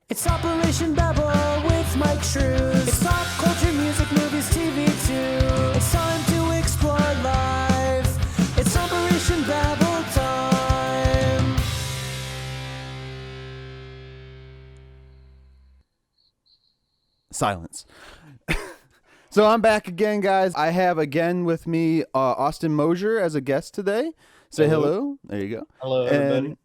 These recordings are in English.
It's Operation Babble with Myke Shrews. It's pop culture, music, movies, TV too. It's time to explore life. It's Operation Babble time. Silence. So I'm back again, guys. I have again with me Austin Mosher as a guest today. Say hello. There you go. Hello, everybody.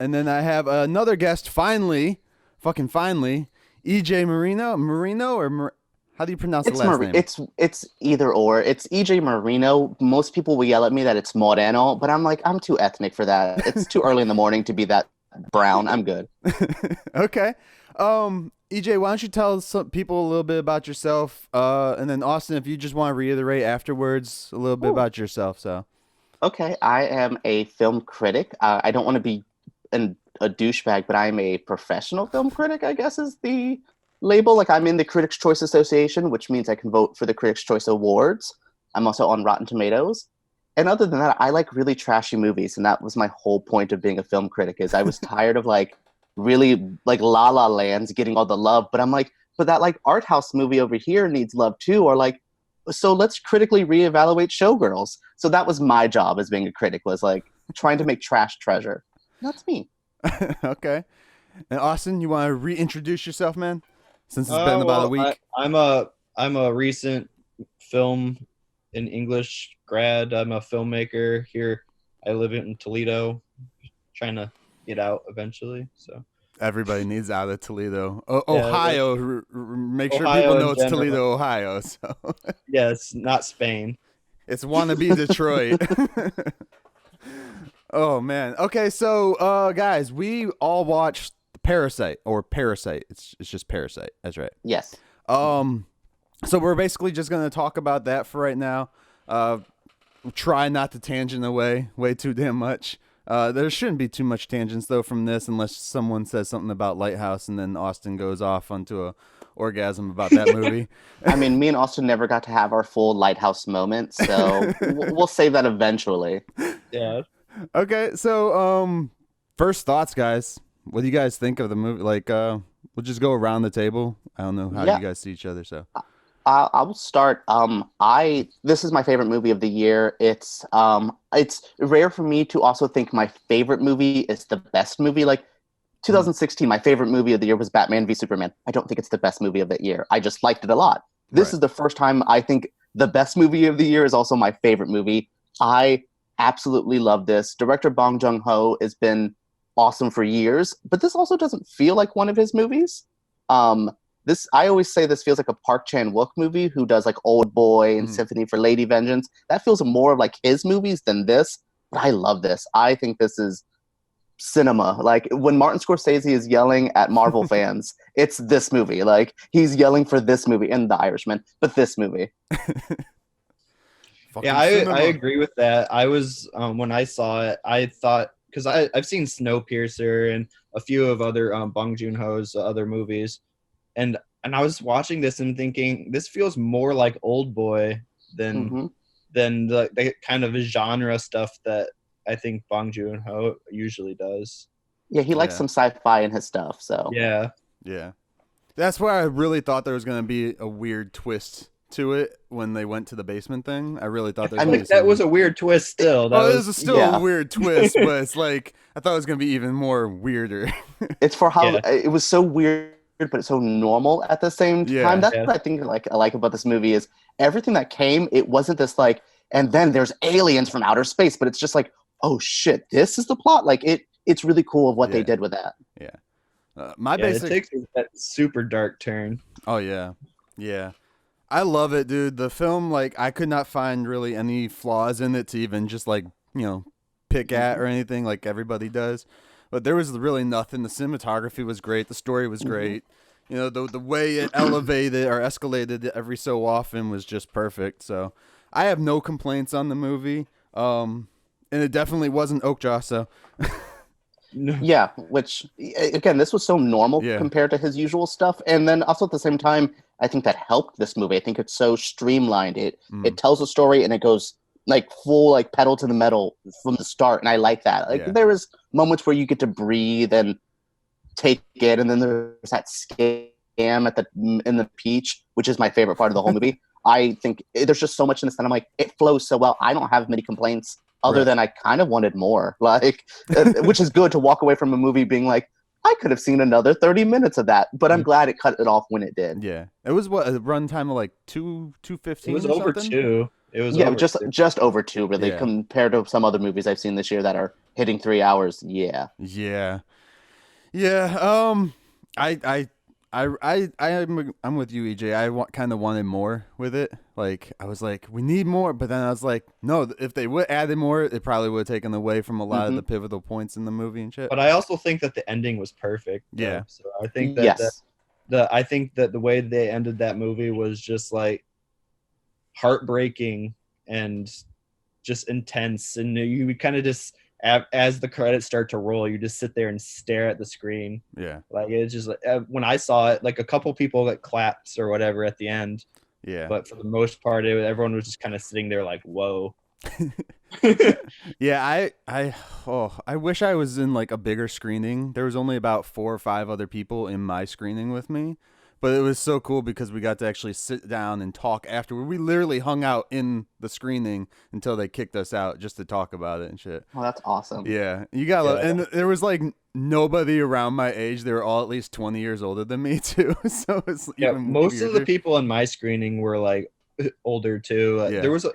And then I have another guest, finally, EJ Moreno, how do you pronounce the last name? It's either or. It's EJ Moreno. Most people will yell at me that it's Moreno, but I'm like, I'm too ethnic for that. It's too early in the morning to be that brown. I'm good. Okay. EJ, why don't you tell some people a little bit about yourself, and then Austin, if you just want to reiterate afterwards a little bit about yourself. So. Okay, I am a film critic. I don't want to be a douchebag, but I'm a professional film critic, I guess is the label. Like, I'm in the Critics' Choice Association, which means I can vote for the Critics' Choice Awards. I'm also on Rotten Tomatoes. And other than that, I like really trashy movies, and that was my whole point of being a film critic, is I was tired of really La La Land's getting all the love, but I'm like, but that art house movie over here needs love too, or so let's critically reevaluate Showgirls. So that was my job as being a critic, was trying to make trash treasure. That's me. Okay. And Austin, you want to reintroduce yourself, man? Since it's been about a week. I'm a recent film and English grad. I'm a filmmaker here. I live in Toledo, trying to get out eventually. So everybody needs out of Toledo, Yeah, Ohio. Make sure Ohio people know in it's general. Toledo, Ohio. So yeah, it's not Spain. it's wannabe Detroit. Oh man. Okay, so guys, we all watched Parasite. It's just Parasite. That's right. Yes. So we're basically just gonna talk about that for right now. Try not to tangent away way too damn much. There shouldn't be too much tangents though from this, unless someone says something about Lighthouse and then Austin goes off onto a orgasm about that movie. I mean, me and Austin never got to have our full Lighthouse moment, so we'll save that eventually. Yeah. Okay, so first thoughts, guys. What do you guys think of the movie? We'll just go around the table. I don't know how you guys see each other, so. I will start. This is my favorite movie of the year. It's rare for me to also think my favorite movie is the best movie. 2016, my favorite movie of the year was Batman v Superman. I don't think it's the best movie of that year. I just liked it a lot. This is the first time I think the best movie of the year is also my favorite movie. I absolutely love this. Director Bong Joon-ho has been awesome for years, but this also doesn't feel like one of his movies. I always say this feels like a Park Chan-wook movie who does Old Boy and Symphony for Lady Vengeance. That feels more of his movies than this. But I love this. I think this is cinema. When Martin Scorsese is yelling at Marvel fans, it's this movie. He's yelling for this movie and The Irishman, but this movie. Yeah, I agree with that. I was when I saw it, I thought, because I've seen Snowpiercer and a few of other Bong Joon-ho's other movies, and I was watching this and thinking this feels more like Old Boy than the kind of genre stuff that I think Bong Joon-ho usually does. Yeah, he likes some sci-fi in his stuff. So yeah, that's why I really thought there was going to be a weird twist to it when they went to the basement thing. I really thought there was that was a weird twist still. It was still a weird twist, but it's I thought it was going to be even more weirder. It's for how it was so weird, but it's so normal at the same time. That's what I think I like about this movie is everything that came, it wasn't this and then there's aliens from outer space, but it's just oh shit, this is the plot. It's really cool of what they did with that. Yeah. It takes that super dark turn. Oh yeah. Yeah. I love it, dude. The film, I could not find really any flaws in it to even just pick at or anything like everybody does. But there was really nothing. The cinematography was great. The story was great. The way it elevated or escalated every so often was just perfect. So I have no complaints on the movie. And it definitely wasn't Oakjaw, so. Yeah, which, again, this was so normal compared to his usual stuff. And then also at the same time, I think that helped this movie. I think it's so streamlined. It tells a story and it goes full pedal to the metal from the start. And I like that. There was moments where you get to breathe and take it, and then there's that scam in the peach, which is my favorite part of the whole movie. I think there's just so much in this, and I'm like, it flows so well. I don't have many complaints other than I kind of wanted more, like, which is good to walk away from a movie being like, I could have seen another 30 minutes of that, but I'm glad it cut it off when it did. Yeah, it was what, a run time of like 2:15. It was or over something? 2. It was Yeah, over just over 2, really, Yeah. compared to some other movies I've seen this year that are hitting 3 hours. Yeah. Yeah. I'm with you, EJ. Kind of wanted more with it. Like, I was like, we need more, but then I was like, no, if they would added more, it probably would have taken away from a lot of the pivotal points in the movie and shit. But I also think that the ending was perfect. Yeah. So I think that Yes. I think that the way they ended that movie was just like heartbreaking and just intense, and you kind of just, as the credits start to roll, you just sit there and stare at the screen. Yeah. Like, it's just like, when I saw it, like a couple people that clapped or whatever at the end, Yeah. but for the most part, everyone was just kind of sitting there like, whoa. Yeah, I wish I was in like a bigger screening. There was only about 4 or 5 other people in my screening with me, but it was so cool because we got to actually sit down and talk afterward. We literally hung out in the screening until they kicked us out just to talk about it and shit. Oh, that's awesome. Yeah, you got and there was like nobody around my age. They were all at least 20 years older than me too. So it's even most of the weirder. people in my screening were like older too. There was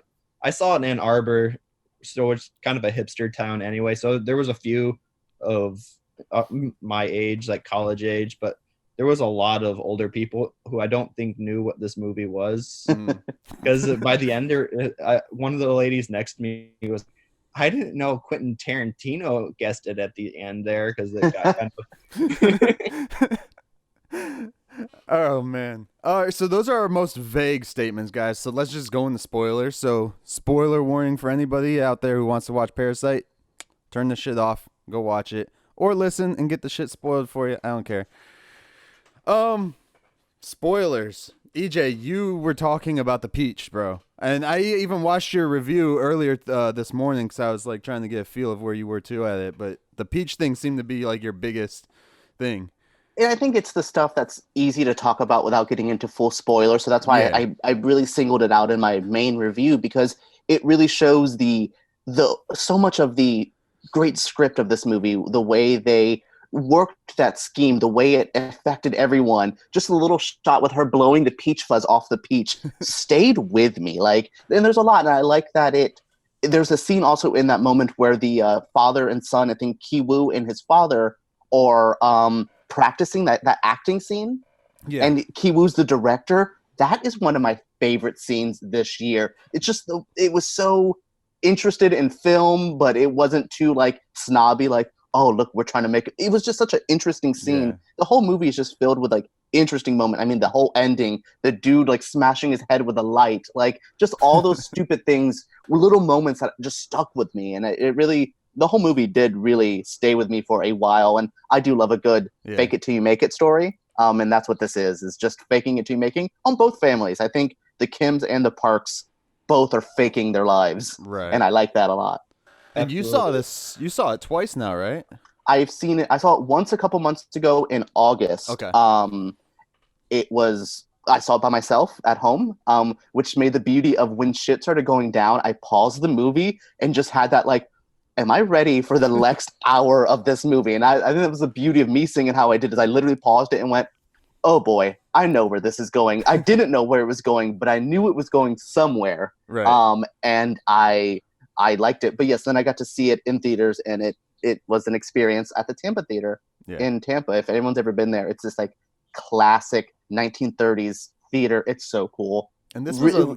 I saw it in Ann Arbor, so it's kind of a hipster town anyway. So there was a few of my age, like college age, but there was a lot of older people who I don't think knew what this movie was, because by the end, one of the ladies next to me was, I didn't know Quentin Tarantino guessed it at the end there, because it got kind of. Oh man. All right, so those are our most vague statements, guys. So let's just go into spoilers. So, spoiler warning for anybody out there who wants to watch Parasite. Turn the shit off, go watch it, or listen and get the shit spoiled for you. I don't care. Spoilers. EJ, you were talking about the peach, bro. And I even watched your review earlier this morning, because I was like trying to get a feel of where you were too at it. But the peach thing seemed to be like your biggest thing. And I think it's the stuff that's easy to talk about without getting into full spoiler. So that's why I really singled it out in my main review, because it really shows the so much of the great script of this movie, the way they worked that scheme, the way it affected everyone. Just a little shot with her blowing the peach fuzz off the peach stayed with me. Like, and there's a lot, and I like that there's a scene also in that moment where the father and son, I think Ki-woo and his father, are practicing that acting scene. Yeah. And Ki-woo's the director. That is one of my favorite scenes this year. It's just, it was so interested in film, but it wasn't too like snobby, like, oh, look, we're trying to make it. It was just such an interesting scene. Yeah. The whole movie is just filled with like interesting moments. I mean, the whole ending, the dude like smashing his head with a light, like just all those stupid things were little moments that just stuck with me. And it really, the whole movie did really stay with me for a while. And I do love a good fake it till you make it story. And that's what this is just faking it till you making on both families. I think the Kims and the Parks both are faking their lives. Right. And I like that a lot. And absolutely. You saw it twice now, right? I've seen it. I saw it once a couple months ago in August. Okay. I saw it by myself at home, which made the beauty of when shit started going down, I paused the movie and just had that like, am I ready for the next hour of this movie? And I think that was the beauty of me singing how I did, is I literally paused it and went, oh boy, I know where this is going. I didn't know where it was going, but I knew it was going somewhere. Right. And I liked it. But yes, then I got to see it in theaters, and it was an experience at the Tampa Theater in Tampa. If anyone's ever been there, it's this like classic 1930s theater. It's so cool. And this was go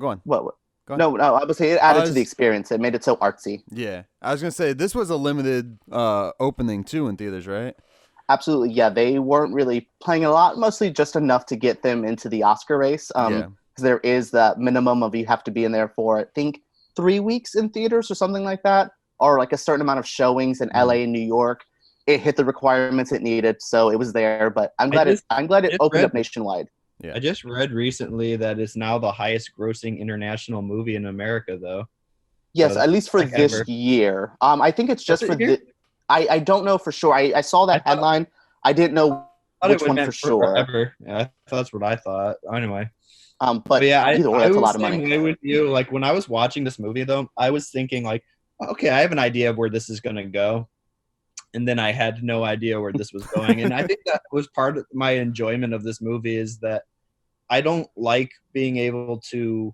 on. What? No, I would say it added to the experience. It made it so artsy. Yeah. I was going to say, this was a limited opening too in theaters, right? Absolutely. Yeah, they weren't really playing a lot, mostly just enough to get them into the Oscar race. Because there is that minimum of you have to be in there for, I think, 3 weeks in theaters or something like that, or like a certain amount of showings in LA and New York. It hit the requirements it needed, so it was there. But I'm glad it opened up nationwide. Yeah. I just read recently that it's now the highest grossing international movie in America, though. Yes, so at least for like this year. I think it's just for I don't know for sure. I saw that headline. I didn't know which one for sure. Forever. Yeah, that's what I thought. Anyway. But yeah, either way, I that's a was lot of same money. way with you. Like when I was watching this movie, though, I was thinking like, okay, I have an idea of where this is going to go, and then I had no idea where this was going. And I think that was part of my enjoyment of this movie is that I don't like being able to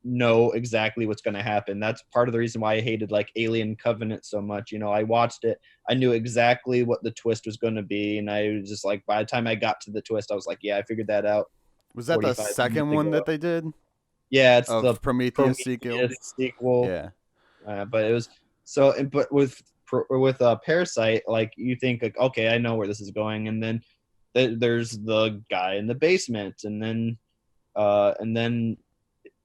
know exactly what's going to happen. That's part of the reason why I hated like Alien Covenant so much. You know, I watched it, I knew exactly what the twist was going to be, and I was just like, by the time I got to the twist, I was like, yeah, I figured that out. Was that the second one that they did? Yeah, it's of the Prometheus sequel. Yeah. But it was so. But with Parasite, like you think like, okay, I know where this is going, and then there's the guy in the basement, and then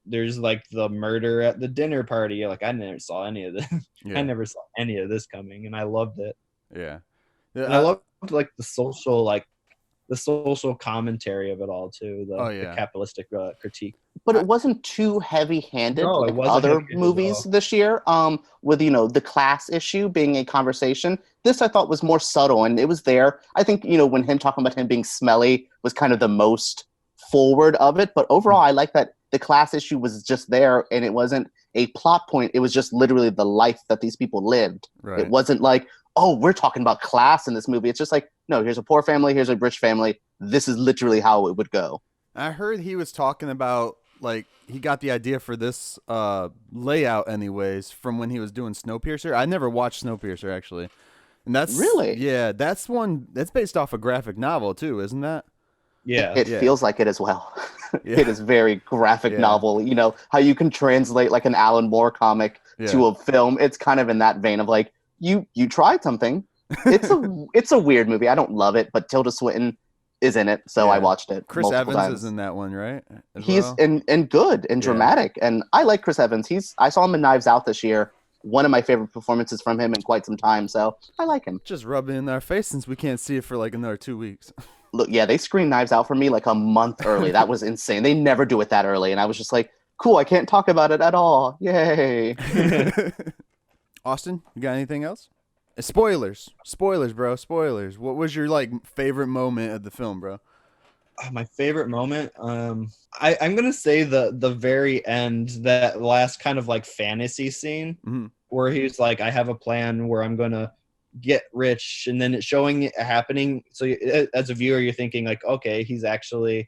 there's like the murder at the dinner party. You're like, I never saw any of this. Yeah. I never saw any of this coming, and I loved it. Yeah. And I loved like the social commentary of it all too. The capitalistic critique. But it wasn't too heavy-handed No, it like wasn't other heavy-handed movies at all. this year. With the class issue being a conversation. This I thought was more subtle, and it was there. I think when him talking about him being smelly was kind of the most forward of it. But overall, I like that the class issue was just there, and it wasn't a plot point. It was just literally the life that these people lived. Right. It wasn't like, oh, we're talking about class in this movie. It's just like, no, here's a poor family, here's a rich family. This is literally how it would go. I heard he was talking about like he got the idea for this layout anyways from when he was doing Snowpiercer. I never watched Snowpiercer actually. And that's really, yeah, that's one that's based off a graphic novel too, isn't that? Yeah. It feels like it as well. Yeah. It is very graphic novel. You know, how you can translate like an Alan Moore comic to a film. It's kind of in that vein of like, you tried something. It's a weird movie. I don't love it, but Tilda Swinton is in it, so I watched it. Chris multiple Evans times. is in that one, right? He's and good and dramatic, and I like Chris Evans. I saw him in Knives Out this year. One of my favorite performances from him in quite some time, so I like him. Just rubbing in our face since we can't see it for like another 2 weeks. Look, yeah, they screened Knives Out for me like a month early. That was insane. They never do it that early, and I was just like, cool, I can't talk about it at all. Yay. Austin, you got anything else? Spoilers, bro. Spoilers. What was your like favorite moment of the film, bro? My favorite moment, I'm gonna say the very end, that last kind of like fantasy scene where he's like, I have a plan where I'm gonna get rich, and then it's showing it happening. So as a viewer, you're thinking like, okay, this is actually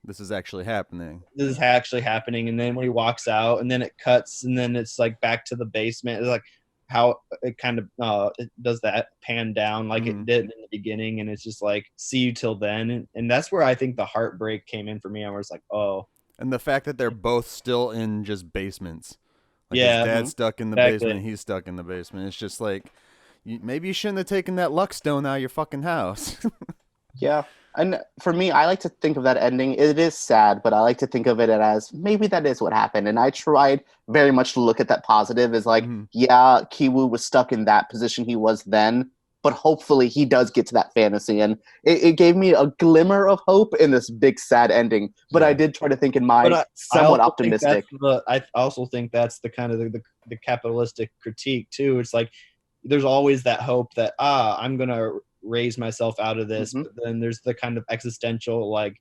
happening. And then when he walks out, and then it cuts, and then it's like back to the basement. It's like how it kind of it does that pan down like it did in the beginning, and it's just like, see you till then. And that's where I think the heartbreak came in for me. I was like, oh. And the fact that they're both still in just basements. Like yeah. His dad's stuck in the basement, he's stuck in the basement. It's just like, maybe you shouldn't have taken that luck stone out of your fucking house. Yeah. And for me, I like to think of that ending. It is sad, but I like to think of it as maybe that is what happened. And I tried very much to look at that positive as like, yeah, Kiwoo was stuck in that position he was then, but hopefully he does get to that fantasy. And it gave me a glimmer of hope in this big sad ending. But I did try to think in my somewhat optimistic. I also think that's the kind of the capitalistic critique too. It's like, there's always that hope that, I'm going to raise myself out of this, but then there's the kind of existential like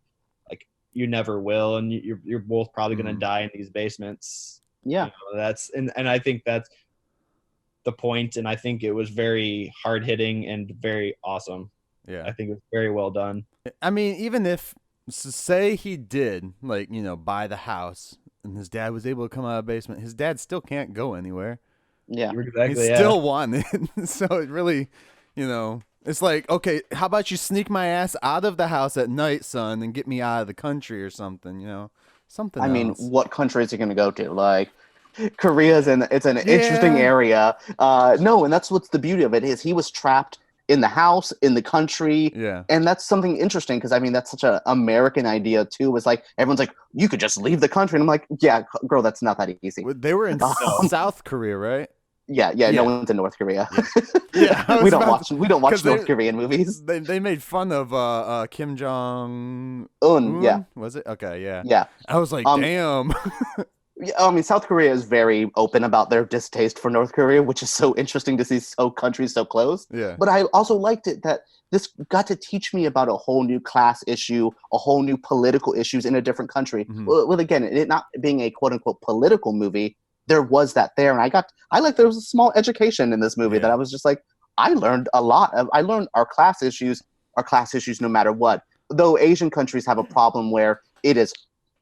you never will, and you're both probably going to die in these basements. That's and I think that's the point, and I think it was very hard-hitting and very awesome. I think it was very well done. I mean, even if say he did like buy the house and his dad was able to come out of the basement, his dad still can't go anywhere. Exactly. He's still wanted. So it really it's like, okay, how about you sneak my ass out of the house at night, son, and get me out of the country or something, something else. I mean, what country is he going to go to? Like, Korea's it's an interesting area. No, and that's what's the beauty of it is he was trapped in the house, in the country. Yeah. And that's something interesting because, I mean, that's such an American idea, too. It's like, everyone's like, you could just leave the country. And I'm like, yeah, girl, that's not that easy. They were in South Korea, right? Yeah, no one's in North Korea. Yeah, we don't watch North Korean movies. They made fun of Kim Jong Un. Yeah, was it? Okay, yeah. Yeah. I was like, damn. Yeah, I mean, South Korea is very open about their distaste for North Korea, which is so interesting to see countries so close. Yeah. But I also liked it that this got to teach me about a whole new class issue, a whole new political issues in a different country. Mhm. Well, again, it not being a quote unquote political movie, there was that there, and I like there was a small education in this movie Yeah. that I was just like, I learned a lot. I learned our class issues no matter what. Though Asian countries have a problem where it is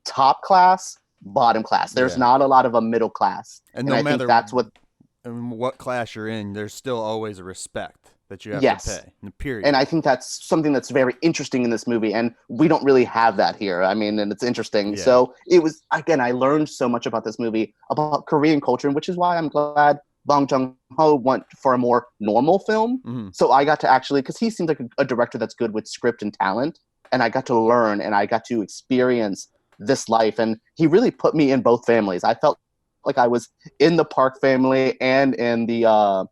top class, bottom class. There's Yeah. not a lot of a middle class. And And no I matter think that's what class you're in, there's still always a respect that you have Yes. to pay. Period. and I think that's something that's very interesting in this movie, and we don't really have that here. I mean, and it's interesting. Yeah. So it was, again, I learned so much about this movie, about Korean culture, which is why I'm glad Bong Joon-ho went for a more normal film. Mhm. So I got to actually, because he seems like a director that's good with script and talent, and I got to learn and I got to experience this life, and he really put me in both families. I felt like I was in the Park family and in the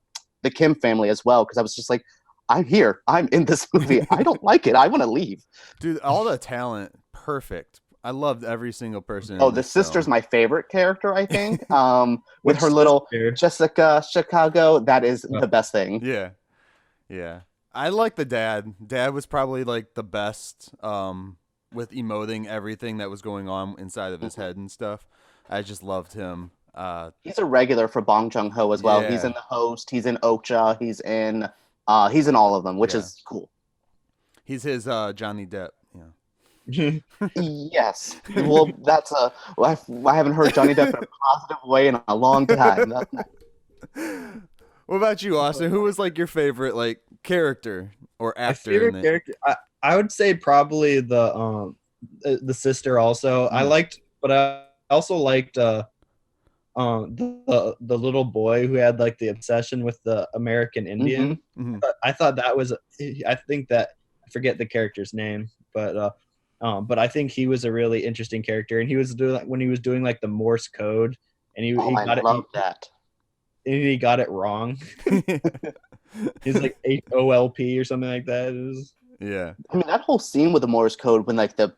Kim family as well, because I was just like, I'm here. I'm in this movie. I don't like it. I want to leave. Dude, all the talent, perfect. I loved every single person. Oh, in the this sister's film. my favorite character, I think. With Which her little sister? Jessica Chicago, that is Oh. the best thing. Yeah. Yeah. I like the dad. Dad was probably like the best with emoting everything that was going on inside of his head and stuff. I just loved him. He's a regular for Bong Joon-ho as well. He's Yeah. in The Host. He's in Okja. He's in all of them, which Yeah. is cool. He's his Johnny Depp. Yeah. Yes. Well, that's I haven't heard Johnny Depp in a positive way in a long time. What about you, Austin? Who was like your favorite like character or My actor? favorite in it? character, I would say probably the sister. Also, I liked, but I also liked the little boy who had like the obsession with the American Indian. Mhm. I thought that was, I think that, I forget the character's name, but I think he was a really interesting character, and he was doing, when he was doing like the Morse code, and he I got love it, that. and he got it wrong. He's like HOLP or something like that. It was, Yeah. I mean, that whole scene with the Morse code when like the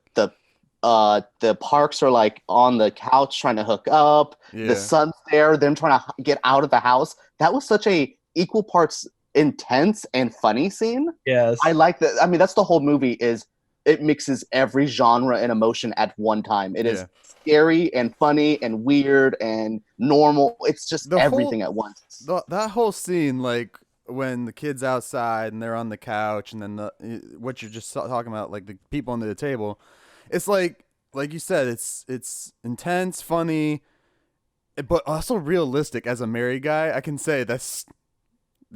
Parks are like on the couch trying to hook up, Yeah. the son's there, them trying to get out of the house. That was such a equal parts intense and funny scene. yes. I like that. I mean, that's the whole movie, is it mixes every genre and emotion at one time. It is Yeah. scary and funny and weird and normal. It's just The everything whole- at once. That whole scene, like when the kid's outside and they're on the couch, and then what you're just talking about, like the people under the table, it's like you said, it's intense, funny, but also realistic. As a married guy, I can say that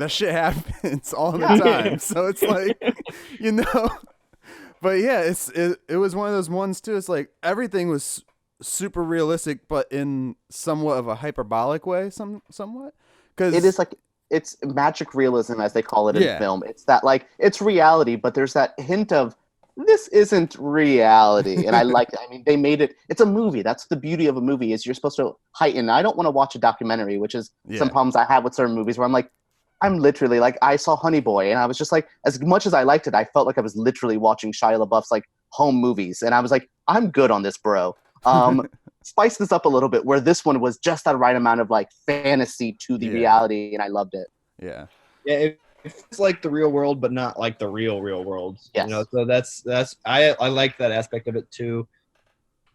shit happens all the time. So it's like, you know, but yeah, it was one of those ones too. It's like everything was super realistic, but in somewhat of a hyperbolic way, somewhat. Because It is like, it's magic realism, as they call it in Yeah. film. It's that, like, it's reality, but there's that hint of, this isn't reality. And I like it. I mean, they made it, it's a movie. That's the beauty of a movie, is you're supposed to heighten. I don't want to watch a documentary, which is some Yeah. problems I have with certain movies, where I'm like, I'm literally like, I saw Honey Boy, and I was just like, as much as I liked it, I felt like I was literally watching Shia LaBeouf's like home movies. And I was like, I'm good on this, bro. Spice this up a little bit, where this one was just that right amount of like fantasy to the Yeah. reality, and I loved it. yeah, Yeah, it's like the real world, but not like the real world. Yes. You know, so that's I like that aspect of it too.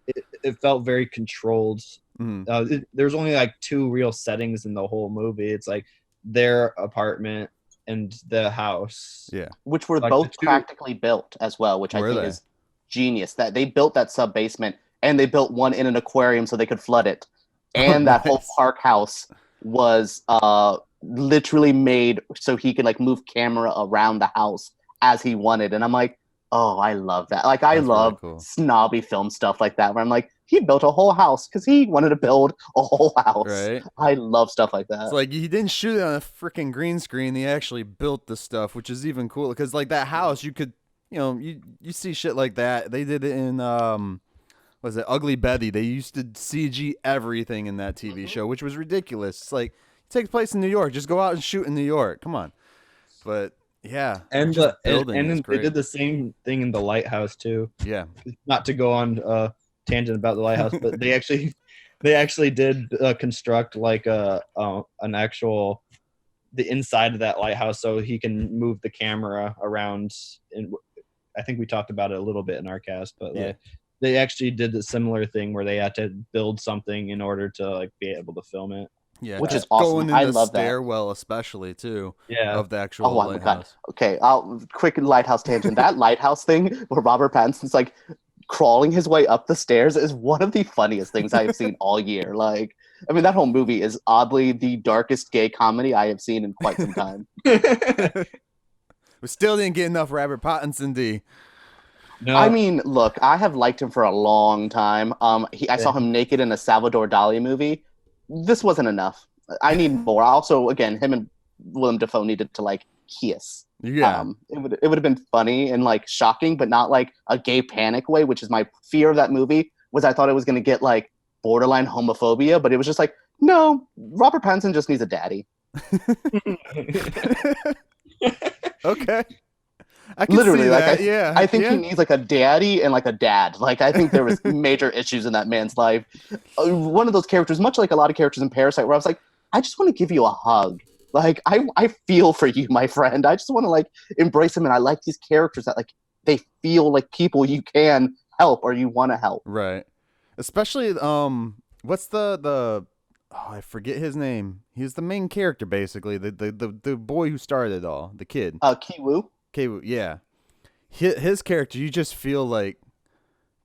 It felt very controlled. Mhm. There's only like two real settings in the whole movie. It's like their apartment and the house. yeah, Which were Like both the two- practically built as well, which I Were think they? is genius. That they built that sub basement, and they built one in an aquarium so they could flood it. And that whole Nice. park house was literally made so he could like move camera around the house as he wanted. And I'm like, oh, I love that. Like, I That's really love cool. snobby film stuff like that, where I'm like, he built a whole house because he wanted to build a whole house. right. I love stuff like that. It's like he didn't shoot it on a freaking green screen. He actually built the stuff, which is even cool. Because like that house, you could, you know, you see shit like that. They did it in was it Ugly Betty? They used to CG everything in that TV show, which was ridiculous. It's like, it takes place in New York. Just go out and shoot in New York. Come on. But yeah, And just the building is and they great. did the same thing in the lighthouse too. Yeah, Not to go on tangent about the lighthouse, but they actually they actually did construct like an actual the inside of that lighthouse so he can move the camera around. And I think we talked about it a little bit in our cast, but they actually did a similar thing where they had to build something in order to like be able to film it. Yeah, Which just is awesome. going in I the love that. stairwell, especially too. Yeah. Of the actual Oh my lighthouse. god. Okay, quick lighthouse tangent. That lighthouse thing where Robert Pattinson's like crawling his way up the stairs is one of the funniest things I have seen all year. Like, I mean, that whole movie is oddly the darkest gay comedy I have seen in quite some time. We still didn't get enough Robert Pattinson, D. No, I mean, look, I have liked him for a long time. I saw him naked in a Salvador Dali movie. This wasn't enough. I need more. Also, again, him and Willem Dafoe needed to like kiss. Yeah. It would have been funny and like shocking, but not like a gay panic way, which is my fear of that movie. Was I thought it was going to get like borderline homophobia, but it was just like, no, Robert Pattinson just needs a daddy. Okay. I can Literally, see like that. Yeah. I think yeah. he needs like a daddy and like a dad. Like I think there was major issues in that man's life. One of those characters, much like a lot of characters in Parasite, where I was like, I just want to give you a hug. Like I feel for you, my friend. I just want to like embrace him, and I like these characters that like they feel like people you can help or you want to help. Right. Especially what's the oh, I forget his name. He's the main character basically. The boy who started it all, the kid. Kiwoo. Okay, yeah. His character, you just feel like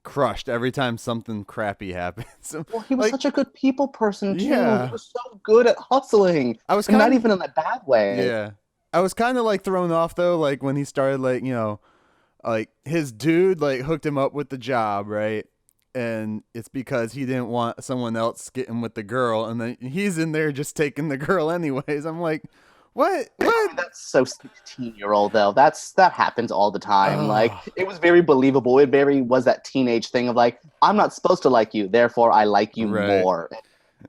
crushed every time something crappy happens. Well, he was like, such a good people person too. Yeah. He was so good at hustling. I was And kinda, not even in a bad way. Yeah. I was kind of like thrown off though, like when he started like, you know, like his dude like hooked him up with the job, right? And it's because he didn't want someone else getting with the girl, and then he's in there just taking the girl anyways. I'm like, what? I mean, that's so 16-year-old though. That happens all the time. Like it was very believable. It very was that teenage thing of like, I'm not supposed to like you, therefore I like you Right. more.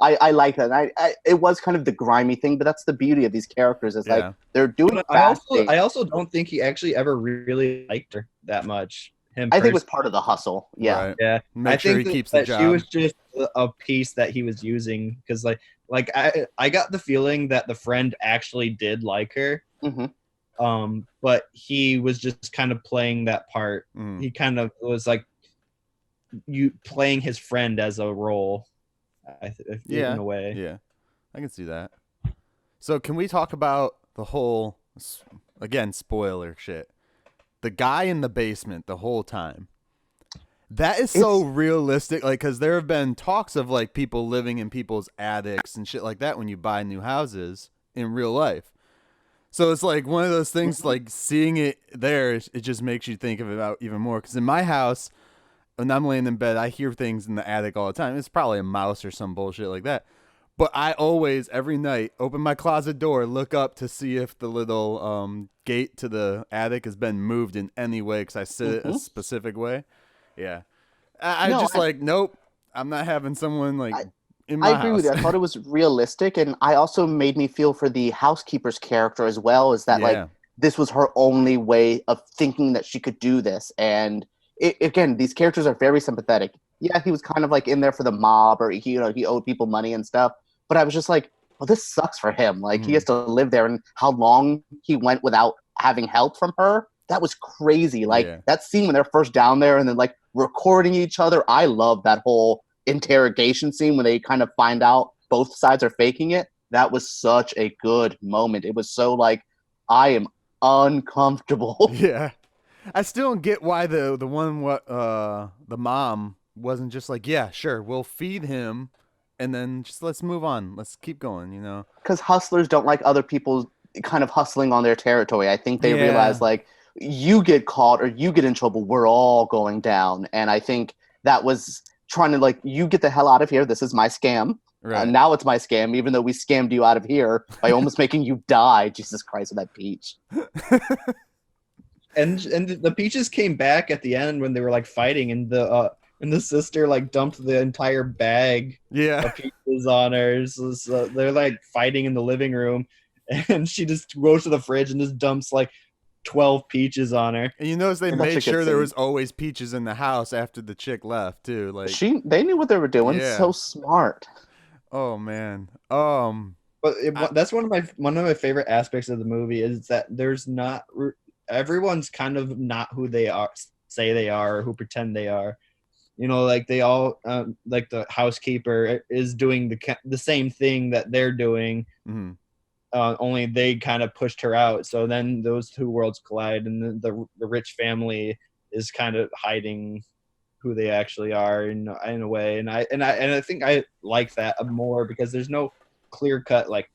I like that. I it was kind of the grimy thing, but that's the beauty of these characters. Is Yeah. like they're doing but fast I also don't think he actually ever really liked her that much. I think it was part of the hustle. Yeah. Right. Yeah, Make I sure think he keeps that the job. she was just a piece that he was using because, like I got the feeling that the friend actually did like her, but he was just kind of playing that part. He kind of was like playing his friend as a role. In a way. Yeah, I can see that. So can we talk about the whole, again, spoiler shit? The guy in the basement the whole time. That is so realistic, like, because there have been talks of like people living in people's attics and shit like that when you buy new houses in real life. So it's like one of those things, like seeing it there, it just makes you think of it out even more. Because in my house, when I'm laying in bed, I hear things in the attic all the time. It's probably a mouse or some bullshit like that. But I always, every night, open my closet door, look up to see if the little gate to the attic has been moved in any way because I sit it a specific way. Yeah. Nope, I'm not having someone like in my I agree house. with you. I thought it was realistic, and I also made me feel for the housekeeper's character as well, is that like this was her only way of thinking that she could do this. And again, these characters are very sympathetic. Yeah, he was kind of like in there for the mob, or he owed people money and stuff. But I was just like, well, this sucks for him. Like he has to live there, and how long he went without having help from her. That was crazy. Like that scene when they're first down there and then like recording each other. I love that whole interrogation scene when they kind of find out both sides are faking it. That was such a good moment. It was so like, I am uncomfortable. Yeah. I still don't get why the mom wasn't just like, yeah, sure, we'll feed him and then just let's move on. Let's keep going, you know? Because hustlers don't like other people kind of hustling on their territory. I think they realize like, you get caught or you get in trouble, we're all going down. And I think that was trying to like, you get the hell out of here. This is my scam. Right. Now it's my scam, even though we scammed you out of here by almost making you die. Jesus Christ, with that peach. And the peaches came back at the end when they were like fighting, and the sister like dumped the entire bag of peaches on her. So they're like fighting in the living room, and she just goes to the fridge and just dumps like 12 peaches on her. And you notice they And that's a made good sure there scene. was always peaches in the house after the chick left too. Like, They knew what they were doing. Yeah. So smart. oh man. But I- that's one of my favorite aspects of the movie is that there's not everyone's kind of not who they are say they are or who pretend they are. You know, like they all like the housekeeper is doing the same thing that they're doing. mhm. Only they kind of pushed her out. So then those two worlds collide, and the rich family is kind of hiding who they actually are in a way. And I think I like that more because there's no clear cut like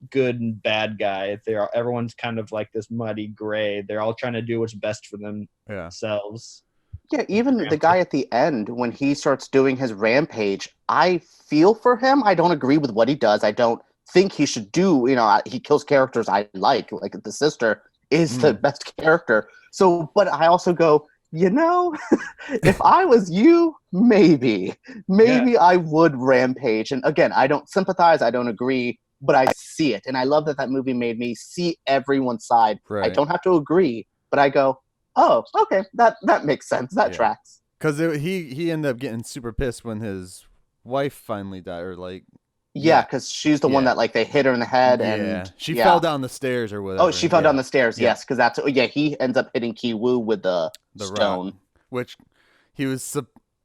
good and bad guy. Everyone's kind of like this muddy gray. They're all trying to do what's best for Yeah. themselves. Yeah, even the guy at the end, when he starts doing his rampage, I feel for him. I don't agree with what he does. I don't think he should do, he kills characters I like the sister is the best character. So, but I also go, if I was you, maybe I would rampage. And again, I don't sympathize, I don't agree, but I see it. And I love that movie made me see everyone's side. Right. I don't have to agree, but I go, oh, okay, that makes sense. That tracks. Because he ended up getting super pissed when his wife finally died, or like. Yeah, because she's the one that they hit her in the head, and she fell down the stairs or whatever. Oh, she fell down the stairs. Yes, because he ends up hitting Ki-woo with the stone, rock, which he was.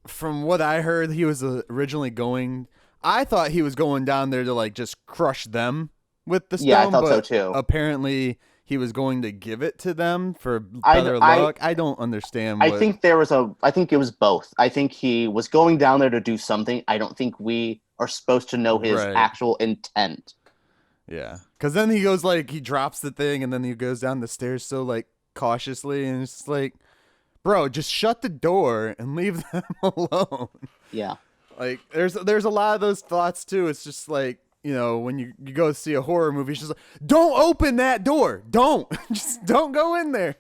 From what I heard, he was originally going. I thought he was going down there to just crush them with the stone. Yeah, I thought so but too. Apparently, he was going to give it to them for better luck. I don't understand. I think it was both. I think he was going down there to do something. I don't think we are supposed to know his actual intent. Yeah, because then he goes he drops the thing and then he goes down the stairs so cautiously, and it's just bro, just shut the door and leave them alone. Yeah, there's a lot of those thoughts too. It's just when you go see a horror movie, it's just don't open that door. Don't just don't go in there.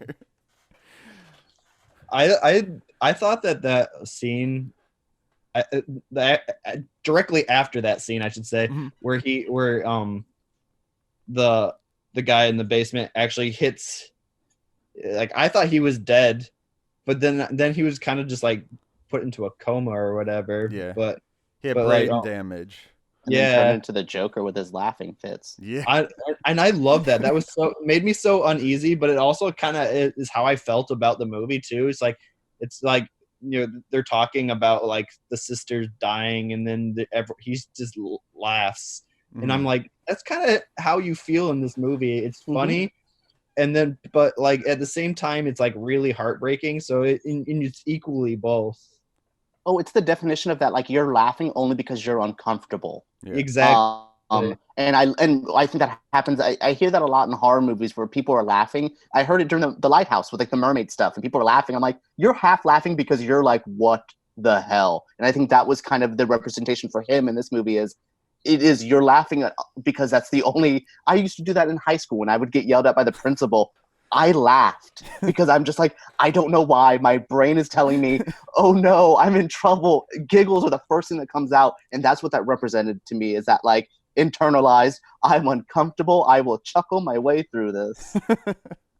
I thought that scene. Directly after that scene, I should say, where the guy in the basement actually hits. I thought he was dead, but then he was kind of just put into a coma or whatever. Yeah, but he had brain damage. And then turned into the Joker with his laughing fits. Yeah, I love that. That was made me so uneasy, but it also kind of is how I felt about the movie too. It's they're talking about the sisters dying, and then he just laughs, and I'm like, that's kind of how you feel in this movie. It's funny, and then but at the same time, it's really heartbreaking. So it's equally both. Oh, it's the definition of that. You're laughing only because you're uncomfortable. Yeah. Exactly. And I think that happens. I hear that a lot in horror movies where people are laughing. I heard it during the Lighthouse with the mermaid stuff, and people are laughing. I'm like, you're half laughing because you're what the hell? And I think that was kind of the representation for him in this movie. You're laughing because that's the only. I used to do that in high school when I would get yelled at by the principal. I laughed because I'm just I don't know why. My brain is telling me, oh no, I'm in trouble. Giggles are the first thing that comes out. And that's what that represented to me, is that internalized, I'm uncomfortable. I will chuckle my way through this.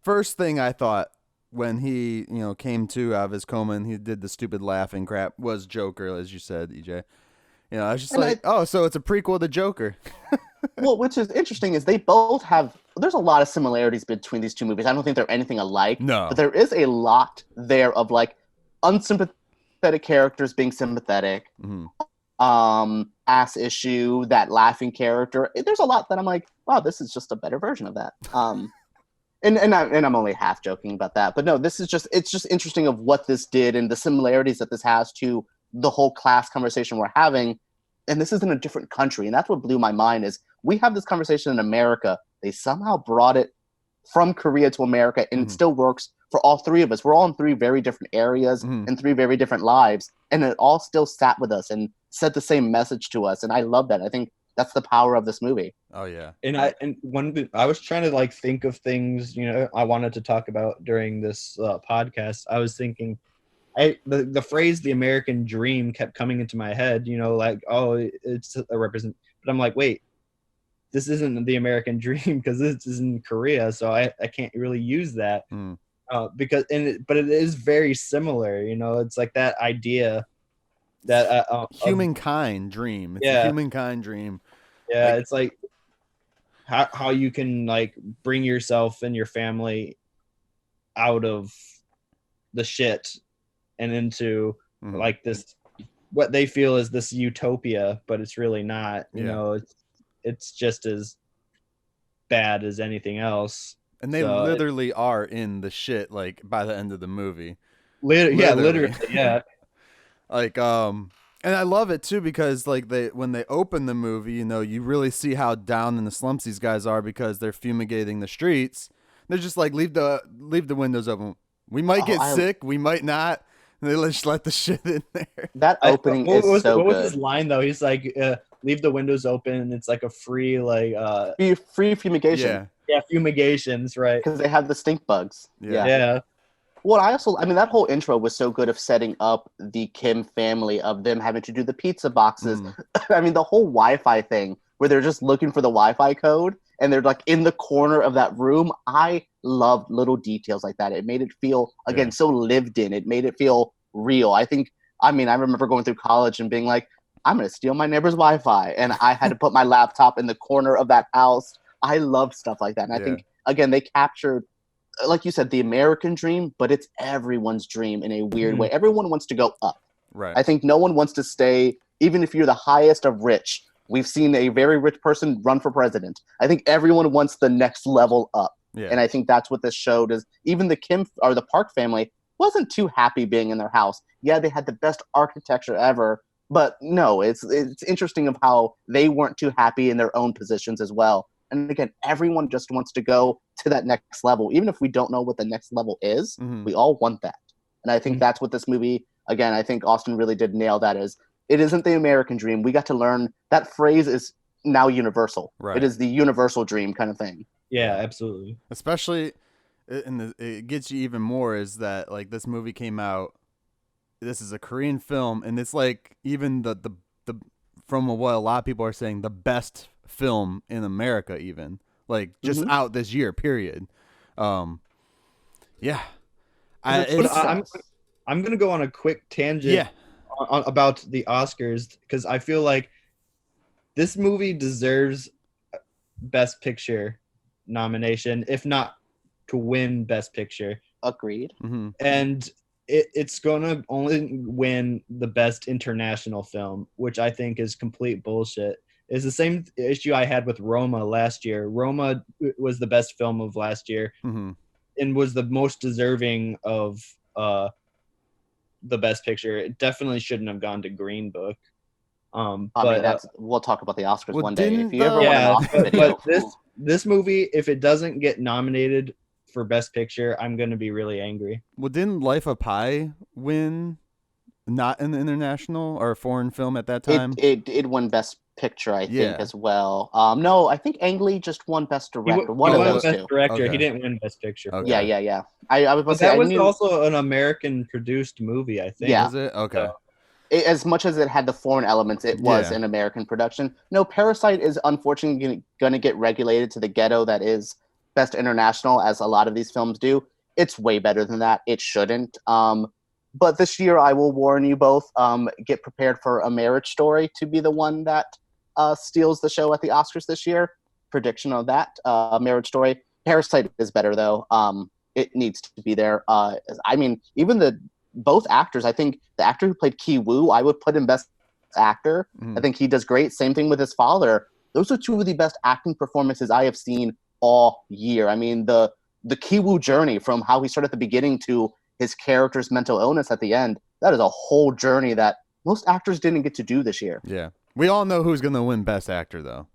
First thing I thought when he, came to out of his coma and he did the stupid laughing crap was Joker, as you said, EJ. I was just so it's a prequel to Joker. Well, which is interesting is they both have. There's a lot of similarities between these two movies. I don't think they're anything alike. No, but there is a lot there of unsympathetic characters being sympathetic. Ass issue, that laughing character. There's a lot that I'm like, wow, this is just a better version of that. And I'm only half joking about that, but no, it's just interesting of what this did and the similarities that this has to the whole class conversation we're having. And this is in a different country, and that's what blew my mind. Is we have this conversation in America. They somehow brought it from Korea to America, and it still works for all three of us. We're all in three very different areas and three very different lives, and it all still sat with us and said the same message to us. And I love that. I think that's the power of this movie. Oh yeah. And I was trying to think of things I wanted to talk about during this podcast. I was thinking. The phrase "the American dream" kept coming into my head. Oh, it's a represent. But I'm like, wait, this isn't the American dream because this is in Korea, so I can't really use that because but it is very similar. You know, it's like that idea that humankind dream. It's a humankind dream. Yeah, like, it's like how you can like bring yourself and your family out of the shit and into like this what they feel is this utopia, but it's really not. You know, it's just as bad as anything else. And they literally are in the shit like by the end of the movie. Literally. Like and I love it too because like when they open the movie, you know, you really see how down in the slumps these guys are because they're fumigating the streets. They're just like leave the windows open. We might get sick, we might not. And they just let the shit in there. That opening is so good. What was his line though? He's like, leave the windows open and it's like a free like free fumigation. Yeah, fumigations, right? Because they have the stink bugs. Yeah. Well, I mean, that whole intro was so good of setting up the Kim family, of them having to do the pizza boxes. I mean, the whole Wi-Fi thing where they're just looking for the Wi-Fi code and they're like in the corner of that room. I loved little details like that. It made it feel, again, so lived in. It made it feel real. I remember going through college and being like, I'm going to steal my neighbor's Wi-Fi. And I had to put my laptop in the corner of that house. I love stuff like that. And I think, again, they captured, like you said, the American dream, but it's everyone's dream in a weird way. Everyone wants to go up. Right. I think no one wants to stay, even if you're the highest of rich. We've seen a very rich person run for president. I think everyone wants the next level up. Yeah. And I think that's what this showed is even the Kim or the Park family wasn't too happy being in their house. Yeah, they had the best architecture ever, but no, it's interesting of how they weren't too happy in their own positions as well. And again, everyone just wants to go to that next level. Even if we don't know what the next level is, we all want that. And I think that's what this movie, again, I think Austin really did nail that is it isn't the American dream. We got to learn that phrase is now universal. Right. It is the universal dream kind of thing. Yeah, absolutely. Especially, and it gets you even more is that like this movie came out, this is a Korean film, and it's like even the from what a lot of people are saying, the best film in America, even like just out this year, period. I'm gonna go on a quick tangent about the Oscars because I feel like this movie deserves Best Picture nomination, if not to win Best Picture. Agreed. And it's gonna only win the Best International Film, which I think is complete bullshit. It's the same issue I had with Roma last year. Roma was the best film of last year and was the most deserving of the Best Picture. It definitely shouldn't have gone to Green Book. We'll talk about the Oscars one day. If you ever want an Oscar video. But this movie, if it doesn't get nominated for Best Picture, I'm going to be really angry. Well, didn't Life of Pi win not an international or a foreign film at that time? It won Best Picture, I think, as well. No, I think Ang Lee just won Best Director. He won Best Director. Okay. He didn't win Best Picture. Okay. Yeah. I was but that was also an American-produced movie, I think. Yeah. Was it? Okay. As much as it had the foreign elements, it was an American production. No, Parasite is unfortunately going to get regulated to the ghetto that is Best International, as a lot of these films do. It's way better than that. It shouldn't. But this year, I will warn you both, get prepared for A Marriage Story to be the one that steals the show at the Oscars this year. Prediction of that. Marriage Story. Parasite is better, though. It needs to be there. I mean, even both actors, I think the actor who played Ki Woo, I would put him Best Actor. I think he does great. Same thing with his father. Those are two of the best acting performances I have seen all year. I mean, the Ki Woo journey from how he started at the beginning to his character's mental illness at the end, that is a whole journey that most actors didn't get to do this year. Yeah. We all know who's going to win Best Actor, though.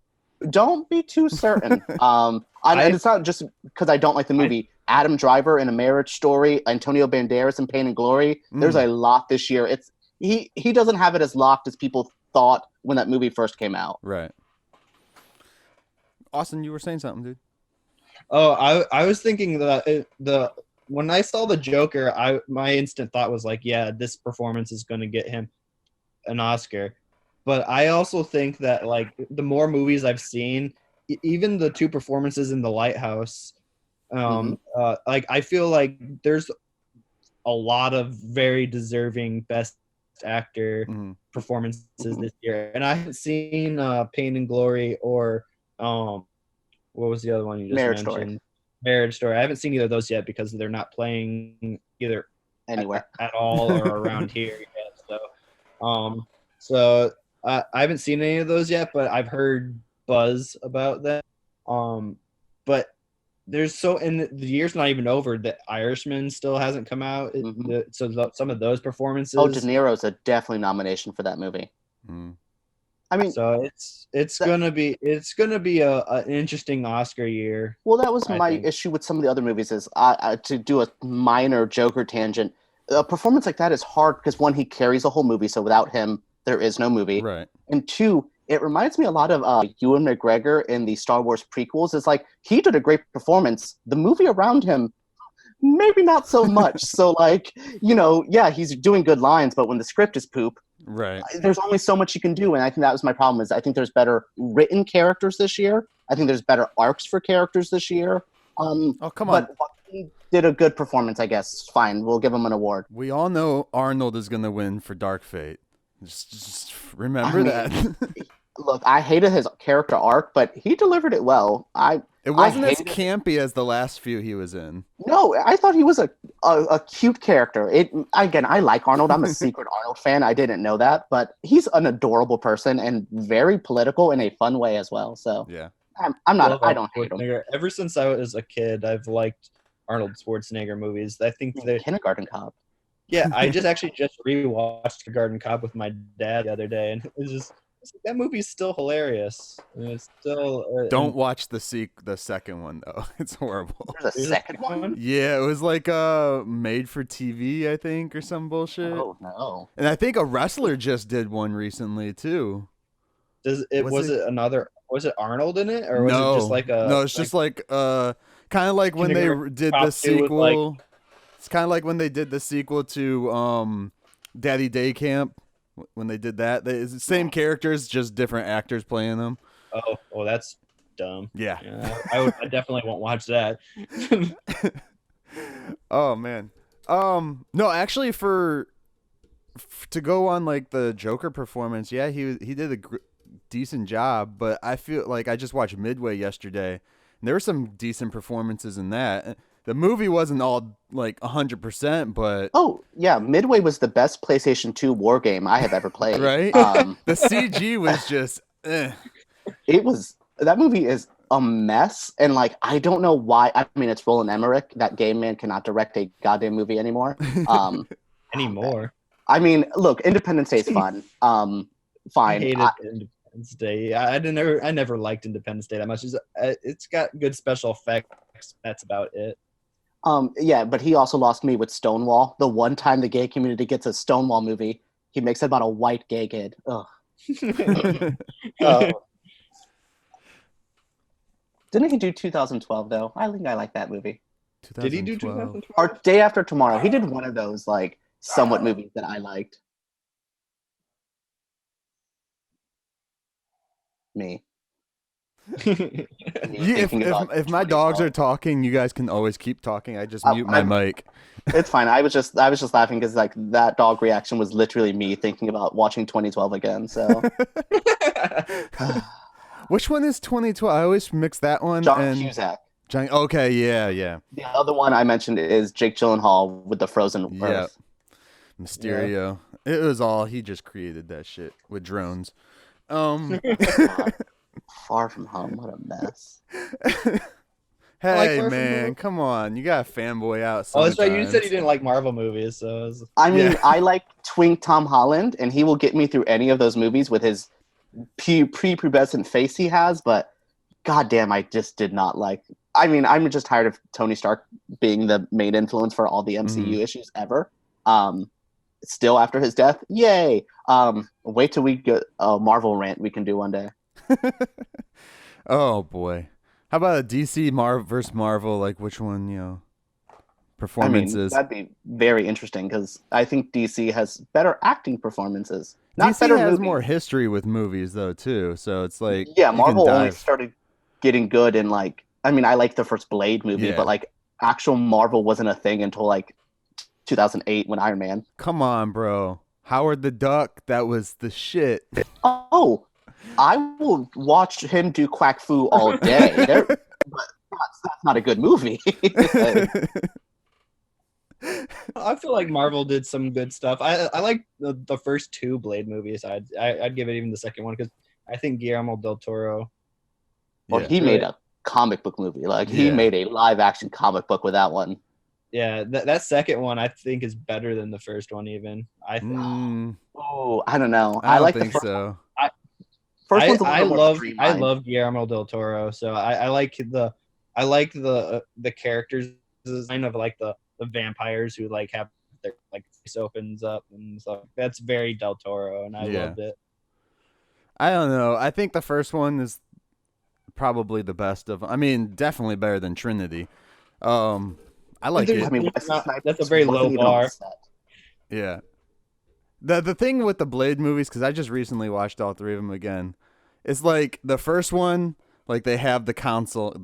Don't be too certain. And it's not just because I don't like the movie. Adam Driver in A Marriage Story, Antonio Banderas in Pain and Glory. There's a lot this year. He doesn't have it as locked as people thought when that movie first came out. Right. Austin, you were saying something, dude. Oh, I was thinking that when I saw the Joker, my instant thought was like, yeah, this performance is going to get him an Oscar. But I also think that like the more movies I've seen, even the two performances in The Lighthouse, like I feel like there's a lot of very deserving Best Actor performances this year, and I haven't seen Pain and Glory or what was the other one you just Marriage mentioned? Story. Marriage Story. I haven't seen either of those yet because they're not playing either Anywhere. at all or around here yet. So I haven't seen any of those yet, but I've heard buzz about them. But there's and the year's not even over. The Irishman still hasn't come out. Some of those performances. Oh, De Niro's a definitely nomination for that movie. I mean, so it's gonna be an interesting Oscar year. Well, that was my issue with some of the other movies. Is to do a minor Joker tangent. A performance like that is hard because one, he carries a whole movie, so without him, there is no movie. Right. And two, it reminds me a lot of Ewan McGregor in the Star Wars prequels. It's like he did a great performance. The movie around him, maybe not so much. So like, yeah, he's doing good lines, but when the script is poop, right, there's only so much you can do. And I think that was my problem. Is I think there's better written characters this year. I think there's better arcs for characters this year. Oh, come on. But he did a good performance, I guess. Fine, we'll give him an award. We all know Arnold is going to win for Dark Fate. Just remember that. Look, I hated his character arc, but he delivered it well. It wasn't as campy as the last few he was in. No, I thought he was a cute character. Again, I like Arnold. I'm a secret Arnold fan. I didn't know that, but he's an adorable person and very political in a fun way as well. So yeah, I'm not. I don't hate him. Ever since I was a kid, I've liked Arnold Schwarzenegger movies. I think they're Kindergarten Cop. Yeah, I just rewatched Kindergarten Cop with my dad the other day, and that movie's still hilarious. It's still don't watch the second one though. It's horrible. There's a second one? Yeah, it was like made for TV, I think, or some bullshit. Oh no! And I think a wrestler just did one recently too. Was it Arnold in it, or was it just like a? No, it's just like kind of like when they did the sequel. It's kind of like when they did the sequel to Daddy Day Camp. When they did that, it's the same characters, just different actors playing them. Oh, that's dumb. Yeah. I definitely won't watch that. Oh man. No, actually, to go on like the Joker performance, yeah, he did a decent job, but I feel like I just watched Midway yesterday, and there were some decent performances in that. The movie wasn't all like 100%, but oh yeah, Midway was the best PlayStation 2 war game I have ever played. Right? The CG was just. It was. That movie is a mess, and like I don't know why. I mean, it's Roland Emmerich. That game man cannot direct a goddamn movie anymore. Anymore. I mean, look, Independence Day is fun. Fine. I hated Independence Day. I never liked Independence Day that much. It's got good special effects. That's about it. Yeah, but he also lost me with Stonewall. The one time the gay community gets a Stonewall movie, he makes it about a white gay kid. Ugh. Didn't he do 2012 though? I think I like that movie. Did he do 2012? Or Day After Tomorrow? He did one of those like somewhat movies that I liked. Me. If my dogs are talking, you guys can always keep talking. I just mute my mic. It's fine. I was just laughing because like that dog reaction was literally me thinking about watching 2012 again. So, which one is 2012? I always mix that one. John Cusack. Okay, yeah. The other one I mentioned is Jake Gyllenhaal with the Frozen Earth. Mysterio. Yeah. It was all he just created that shit with drones. Far From Home, what a mess. Hey man, come on, you got a fanboy out. That's right. You said you didn't like Marvel movies, so I like twink Tom Holland, and he will get me through any of those movies with his prepubescent face he has. But goddamn, I just did not like. I mean, I'm just tired of Tony Stark being the main influence for all the MCU issues ever. Still after his death, yay! Wait till we get a Marvel rant we can do one day. Oh boy, how about a DC versus Marvel? Like which one, performances? I mean, that'd be very interesting because I think DC has better acting performances. DC has more history with movies though too, so it's like Marvel only started getting good in like, I mean, I like the first Blade movie, Yeah. but like actual Marvel wasn't a thing until like 2008 when Iron Man. Come on, bro. Howard the Duck, that was the shit. Oh, I will watch him do Quack Fu all day. But that's not a good movie. I feel like Marvel did some good stuff. I like the first two Blade movies. I'd give it even the second one because I think Guillermo del Toro. Well, Yeah. he made a comic book movie. Like he Yeah. made a live action comic book with that one. Yeah, that second one I think is better than the first one. Even I Oh, I don't know. I don't like think the first, so. first one's a little more I streamlined. love Guillermo del Toro, so I like the characters design of like the vampires who like have their like face opens up and stuff. That's very del Toro, and I Yeah. loved it. I don't know. I think the first one is probably the best of. I mean, definitely better than Trinity. I like There's- it. I mean, It's Wesley not- Snipes that's a very wasn't low even on bar. set. Yeah. The thing with the Blade movies, because I just recently watched all three of them again, it's like the first one, like they have the council,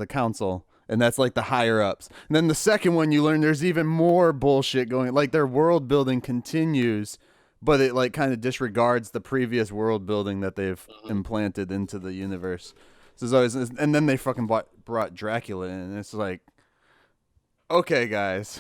and that's like the higher ups. And then the second one, you learn there's even more bullshit going. Like their world building continues, but it like kind of disregards the previous world building that they've implanted into the universe. So it's always, and then they fucking brought Dracula in, and it's like, okay, guys.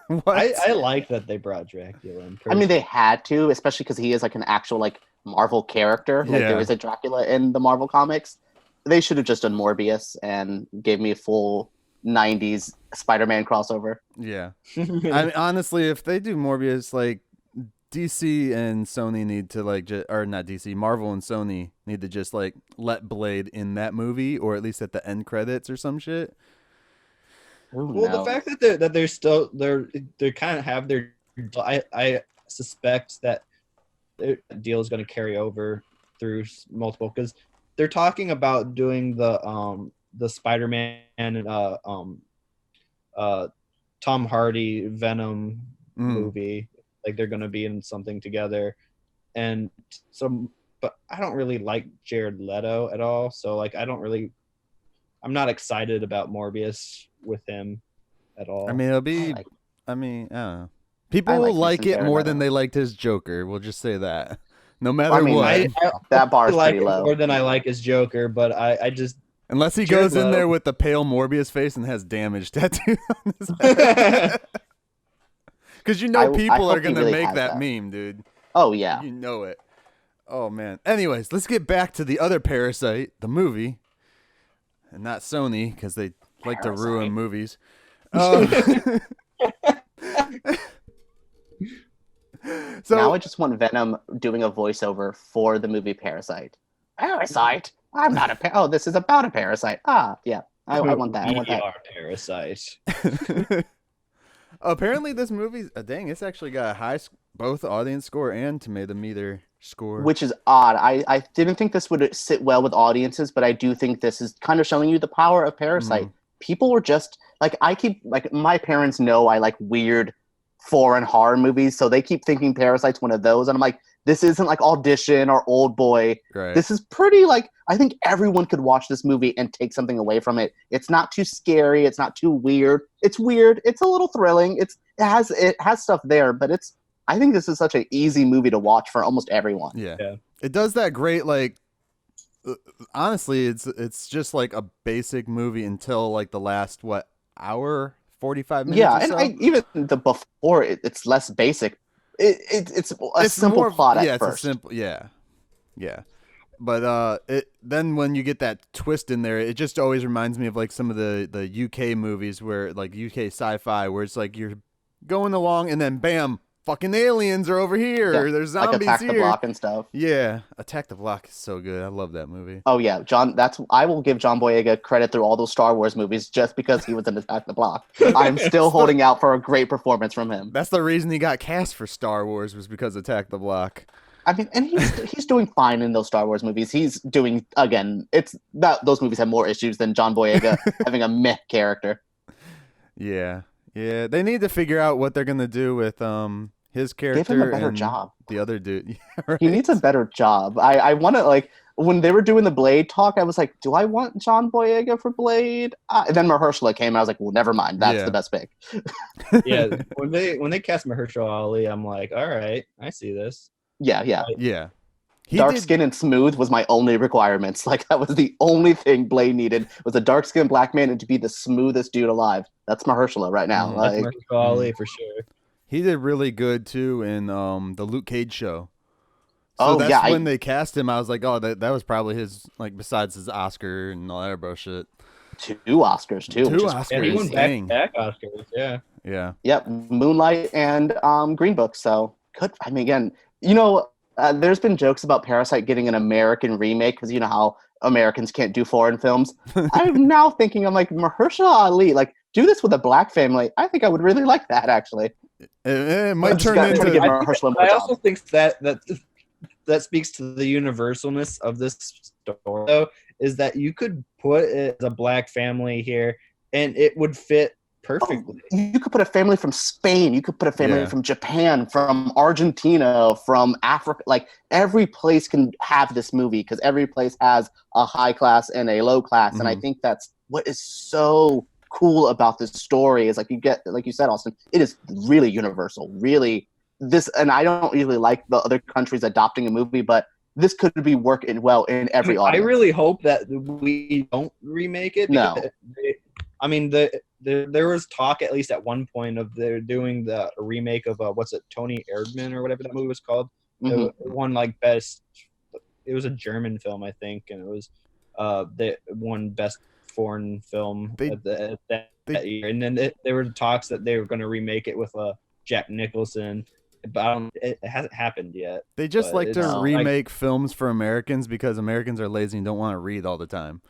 What? I like that they brought Dracula in. I mean, they had to, especially because he is like an actual like Marvel character. Like Yeah. there is a Dracula in the Marvel comics. They should have just done Morbius and gave me a full 90s Spider-Man crossover. Yeah. I mean, honestly, if they do Morbius, like DC and Sony need to like, or not DC, Marvel and Sony need to just like let Blade in that movie, or at least at the end credits or some shit. Ooh, Well, no. the fact that they're still they kind of have their I suspect that their deal is going to carry over through multiple because they're talking about doing the Spider-Man and Tom Hardy Venom movie, like they're going to be in something together, and so but I don't really like Jared Leto at all, so like I'm not excited about Morbius with him at all. I mean, it'll be. I don't know. People will like Jason it more Jared than Leto. they liked his Joker. We'll just say that. No matter I mean, what, that bar is like pretty it low. more than I like his Joker, but I just unless he Jared goes in Leto. there with the pale Morbius face and has damage tattooed on his head. Because you know I people hope are he gonna really make has that that. meme, dude. Oh yeah. You know it. Oh man. Anyways, let's get back to the other Parasite, the movie, and not Sony because they like to ruin movies. So Now I just want Venom doing a voiceover for the movie Parasite. Parasite? I'm not a oh, this is about a parasite. Ah, yeah. I want that. I want that. are Parasite. apparently this movie, dang, it's actually got a high both audience score and tomato meter score. Which is odd. I didn't think this would sit well with audiences, but I do think this is kind of showing you the power of Parasite. People were just like, my parents know I like weird foreign horror movies, so they keep thinking Parasite's one of those, and I'm like, this isn't like Audition or Old Boy. Right. This is pretty like, I think everyone could watch this movie and take something away from it. It's not too scary. It's not too weird. It's weird. It's a little thrilling. It has stuff there, but I think this is such an easy movie to watch for almost everyone. Yeah. Yeah. It does that great, like, honestly, it's just like a basic movie until like the last, hour, 45 minutes Yeah, or and so? even the before it's less basic. It's a simple more, plot at yeah, first. It's a simple, yeah. But then when you get that twist in there, it just always reminds me of like some of the UK movies where like UK sci-fi where it's like you're going along and then bam, fucking aliens are over here. Yeah, There's like zombies Attack here. the Block and stuff. Yeah, Attack the Block is so good. I love that movie. Oh yeah, I will give John Boyega credit through all those Star Wars movies just because he was in Attack the Block. I'm still holding out for a great performance from him. That's the reason he got cast for Star Wars was because of Attack the Block. I mean, and he's doing fine in those Star Wars movies. He's doing, again, it's that those movies have more issues than John Boyega having a meh character. Yeah. They need to figure out what they're gonna do with his character. Give him a better and job. The other dude. Yeah, right? He needs a better job. I want to, like, when they were doing the Blade talk, I was like, do I want John Boyega for Blade? And then Mahershala came, and I was like, well, never mind. That's the best pick. Yeah, when they cast Mahershala Ali, I'm like, all right, I see this. Yeah. Yeah. Dark skin and smooth was my only requirements. Like, that was the only thing Blade needed, was a dark-skinned black man and to be the smoothest dude alive. That's Mahershala right now. That's Mahershala Ali for sure. He did really good too in the Luke Cage show. So when they cast him, I was like, oh, that was probably his, like, besides his Oscar and all that bullshit. 2 Oscars too. 2 Oscars. Yeah, he won back Oscars. Yeah. Yeah. Yep, Moonlight and Green Book. So again, there's been jokes about Parasite getting an American remake because you know how Americans can't do foreign films. I'm now thinking, I'm like, Mahershala Ali, like, do this with a black family. I think I would really like that, actually. It might turn into. I also think that speaks to the universalness of this story, though, is that you could put it as a black family here, and it would fit perfectly. You could put a family from Spain. You could put a family from Japan, from Argentina, from Africa. Like, every place can have this movie because every place has a high class and a low class. And I think that's what is so cool about this story is, like, you said, Austin, it is really universal, really this. And I don't usually like the other countries adopting a movie, but this could be working well in every audience. I really hope that we don't remake it. No. There was talk, at least at one point, of they're doing the remake of Tony Erdmann or whatever that movie was called. It won like best. It was a German film, I think, and it was they won best foreign film that year. And then there were talks that they were going to remake it with Jack Nicholson. But it hasn't happened yet. They just like to remake films for Americans because Americans are lazy and don't want to read all the time.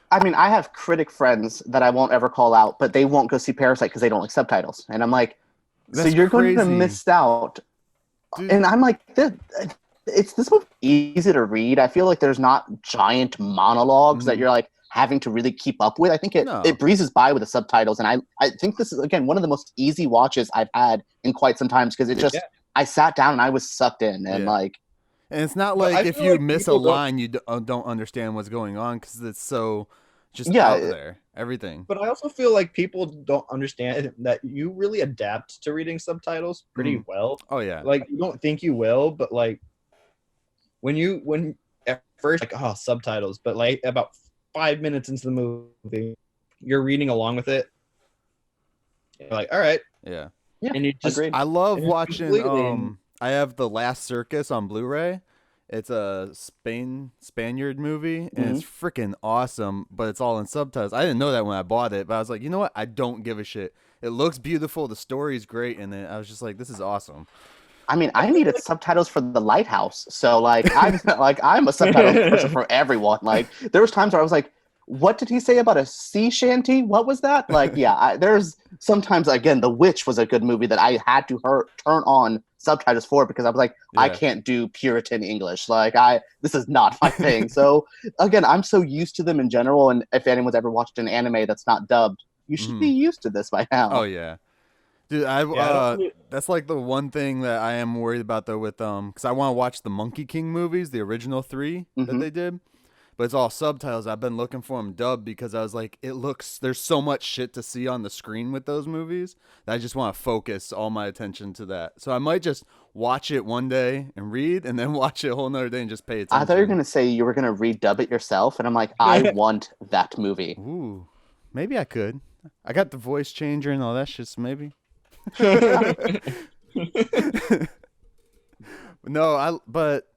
I mean, I have critic friends that I won't ever call out, but they won't go see Parasite because they don't like subtitles. And I'm like, so you're going to miss out. Dude. And I'm like, is this movie easy to read? I feel like there's not giant monologues that you're like having to really keep up with. I think it breezes by with the subtitles. And I think this is, again, one of the most easy watches I've had in quite some time because it just... Yeah. I sat down and I was sucked in, and and it's not like if you miss a line, you don't understand what's going on because it's so just out there, everything. But I also feel like people don't understand that you really adapt to reading subtitles pretty well. Oh yeah, like you don't think you will, but like when at first like subtitles, but like about 5 minutes into the movie, you're reading along with it. You're like, all right, yeah. Yeah, and you just I love watching. I have The Last Circus on Blu-ray. It's a Spaniard movie, and it's freaking awesome. But it's all in subtitles. I didn't know that when I bought it, but I was like, you know what? I don't give a shit. It looks beautiful. The story's great, and then I was just like, this is awesome. I mean, I needed subtitles for The Lighthouse, so like I'm a subtitle person for everyone. Like, there was times where I was like, what did he say about a sea shanty? What was that? Like, there's sometimes, again, The Witch was a good movie that I had to turn on subtitles for because I was like, I can't do Puritan English. Like, this is not my thing. So, again, I'm so used to them in general. And if anyone's ever watched an anime that's not dubbed, you should be used to this by now. Oh, yeah. Dude, that's like the one thing that I am worried about, though, with because I want to watch the Monkey King movies, the original 3 that they did. But it's all subtitles. I've been looking for them dubbed because I was like, there's so much shit to see on the screen with those movies that I just want to focus all my attention to that. So I might just watch it one day and read, and then watch it a whole nother day and just pay attention. I thought you were going to say you were going to redub it yourself, and I'm like, I want that movie. Ooh, maybe I could. I got the voice changer and all that shit, so maybe. But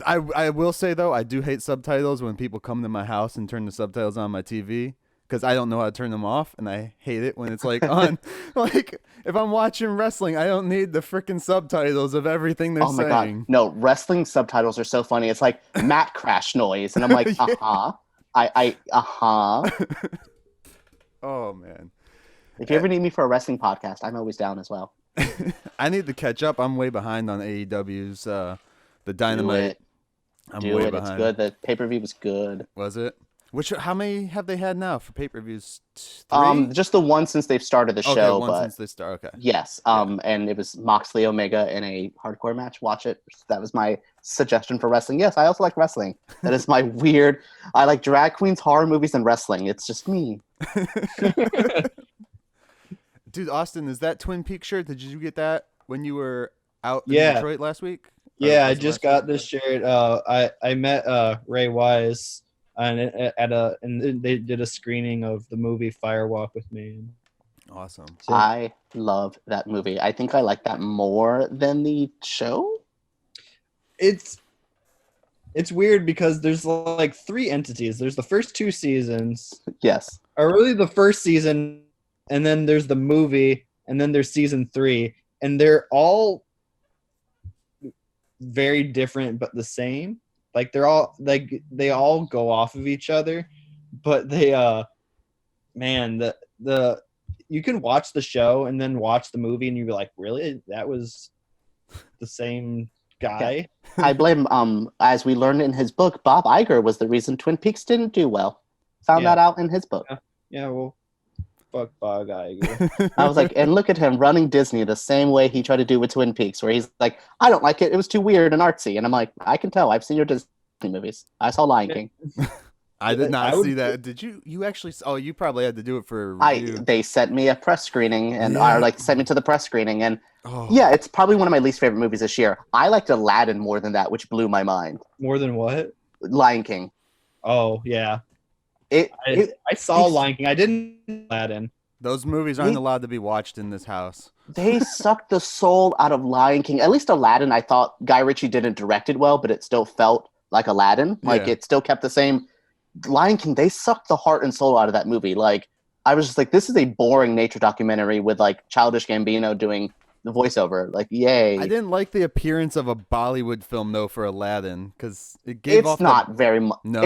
I will say, though, I do hate subtitles when people come to my house and turn the subtitles on my TV because I don't know how to turn them off, and I hate it when it's like on. Like, if I'm watching wrestling, I don't need the freaking subtitles of everything they're saying. Oh my god, no! Wrestling subtitles are so funny. It's like mat crash noise, and I'm like, Oh man! If you ever need me for a wrestling podcast, I'm always down as well. I need to catch up. I'm way behind on AEW's the Dynamite. Do it. It's good. The pay-per-view was good. Was it? How many have they had now for pay-per-views? 3? Just the one since they've started the show. One but since they start. Okay. yes, and it was Moxley Omega in a hardcore match. Watch it. That was my suggestion for wrestling. Yes, I also like wrestling. That is my weird. I like drag queens, horror movies, and wrestling. It's just me. Dude, Austin, is that Twin Peaks shirt? Did you get that when you were out in Yeah. Detroit last week? Yeah, I just got this shirt. I met Ray Wise and they did a screening of the movie Firewalk with me. Awesome. So, I love that movie. I think I like that more than the show. it's weird because there's like 3 entities. There's the first 2 seasons, Yes. or really the first season, and then there's the movie, and then there's season 3, and they're all very different but the same. Like they're all like they all go off of each other, but they man, the you can watch the show and then watch the movie and you'd be like, really? That was the same guy? I blame, as we learned in his book, Bob Iger was the reason Twin Peaks didn't do well. Found that out in his book. Yeah, well, fuck Bob Iger. I was like, and look at him running Disney the same way he tried to do with Twin Peaks, where he's like, I don't like it. It was too weird and artsy. And I'm like, I can tell. I've seen your Disney movies. I saw Lion King. I did not see that. Did you? You actually? Oh, you probably had to do it for a review. They sent me a press screening, and or like sent me to the press screening, and Oh. yeah, it's probably one of my least favorite movies this year. I liked Aladdin more than that, which blew my mind. More than what? Lion King. Oh, yeah. I saw Lion King. I didn't Aladdin. Those movies aren't allowed to be watched in this house. They sucked the soul out of Lion King. At least Aladdin, I thought Guy Ritchie didn't direct it well, but it still felt like Aladdin. Like it still kept the same. Lion King, they sucked the heart and soul out of that movie. Like I was just like, this is a boring nature documentary with like Childish Gambino doing the voiceover. Like, yay. I didn't like the appearance of a Bollywood film though for Aladdin because it gave off. It's not very much. No.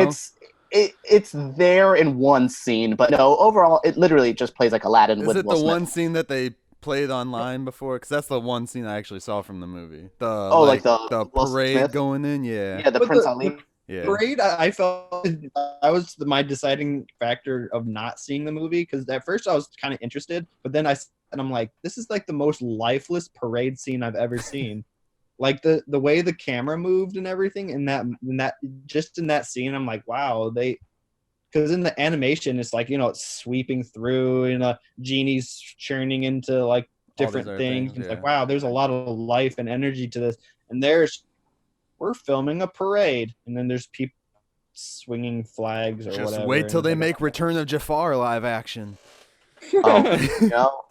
It's there in one scene, but no, overall, it literally just plays like Aladdin. Is with it Will the Smith. one scene that they played online before? Because that's the one scene I actually saw from the movie. The the Will parade Smith? going in. Yeah. Yeah, the But Prince the- Ali. Yeah. Parade, I felt I was my deciding factor of not seeing the movie because at first I was kind of interested, but then I'm like, this is like the most lifeless parade scene I've ever seen. Like the way the camera moved and everything in that just in that scene, I'm like, wow, because in the animation it's like, it's sweeping through and genie's churning into like different things. It's like, wow, there's a lot of life and energy to this, and we're filming a parade, and then there's people swinging flags or whatever. Just wait till they make Return of Jafar live action. Oh, no.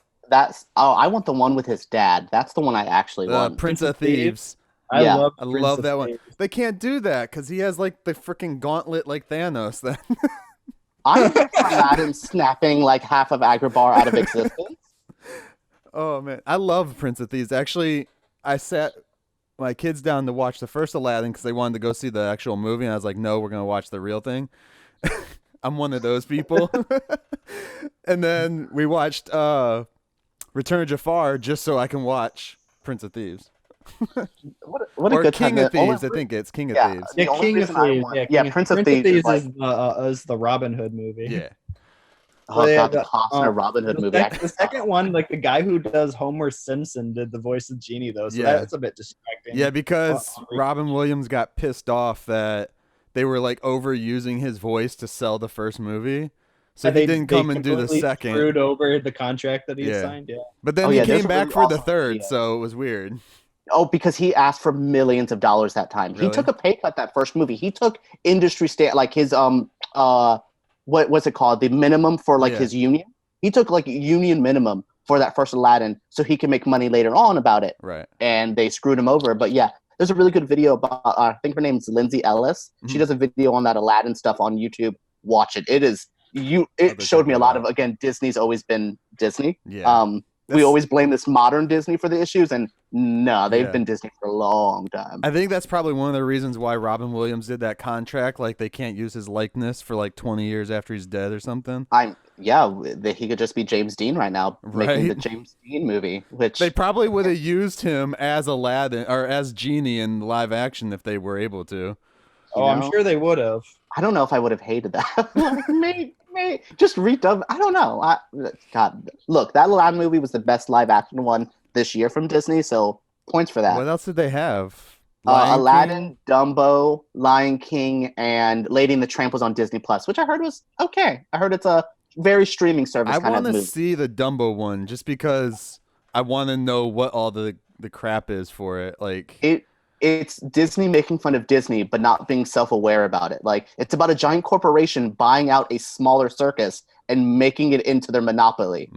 I want the one with his dad. That's the one I actually want. Prince of Thieves. I Yeah. love I love that one. They can't do that because he has like the freaking gauntlet like Thanos. Then I'm Aladdin snapping like half of Agrabah out of existence. oh man, I love Prince of Thieves. Actually, I sat my kids down to watch the first Aladdin because they wanted to go see the actual movie, and I was like, no, we're gonna watch the real thing. I'm one of those people. And then we watched Return of Jafar just so I can watch Prince of Thieves. What a Or good King time. of Thieves, I think it's King of Yeah. Thieves. The Yeah, only King of reason I Thieves. want- Yeah, Prince of Thieves is like- is the Robin Hood movie. Yeah. Oh Yeah, god, the Costner Robin Hood movie. The second one, like the guy who does Homer Simpson did the voice of Genie though, so Yeah. that's a bit distracting. Yeah, because Robin Williams got pissed off that they were like overusing his voice to sell the first movie. So he didn't come and do the completely second. Screwed over the contract that he Yeah. signed. Yeah. But then Oh, he yeah, there's came a back really for the awesome third, video. so it was weird. Oh, because he asked for millions of dollars that time. Really? He took a pay cut that first movie. He took industry like his what's it called? The minimum for like Yeah. his union. He took like union minimum for that first Aladdin so he can make money later on about it. Right. And they screwed him over. But yeah, there's a really good video about I think her name's Lindsay Ellis. She Mhm. does a video on that Aladdin stuff on YouTube. Watch it. It I'll showed me a check it lot out. of, again, Disney's always been Disney. Yeah. We That's- always blame this modern Disney for the issues, and no, they've Yeah. been Disney for a long time. I think that's probably one of the reasons why Robin Williams did that contract. Like they can't use his likeness for like 20 years after he's dead or something. He could just be James Dean right now, making the Right. James Dean movie. Which They probably would have used him as Aladdin or as Genie in live action if they were able to. Oh, I'm know? sure they would have. I don't know if I would have hated that. Like, maybe just redub. I don't know. God, look, that Aladdin movie was the best live action one this year from Disney. So points for that. What else did they have? Lion Aladdin, King? Dumbo, Lion King, and Lady and the Tramp was on Disney Plus, which I heard was okay. I heard it's a very streaming service I kind of want to movie. see the Dumbo one just because I want to know what all the crap is for it. Like, It's Disney making fun of Disney, but not being self-aware about it. Like, it's about a giant corporation buying out a smaller circus and making it into their monopoly.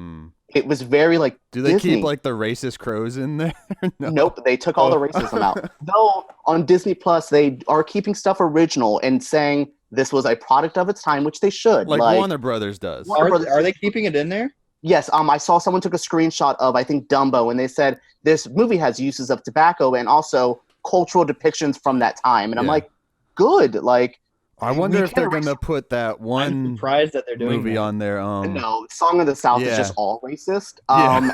It was very like. do they Disney. keep like the racist crows in there? No. Nope, they took all the racism out. Though on Disney Plus, they are keeping stuff original and saying this was a product of its time, which they should. Like Warner Brothers does. Are they keeping it in there? Yes, I saw someone took a screenshot of, I think, Dumbo, and they said this movie has uses of tobacco and also cultural depictions from that time. And I'm like, good. Like, I wonder if they're gonna put that I'm one surprised that they're doing movie that. on there. no, Song of the South is just all racist. And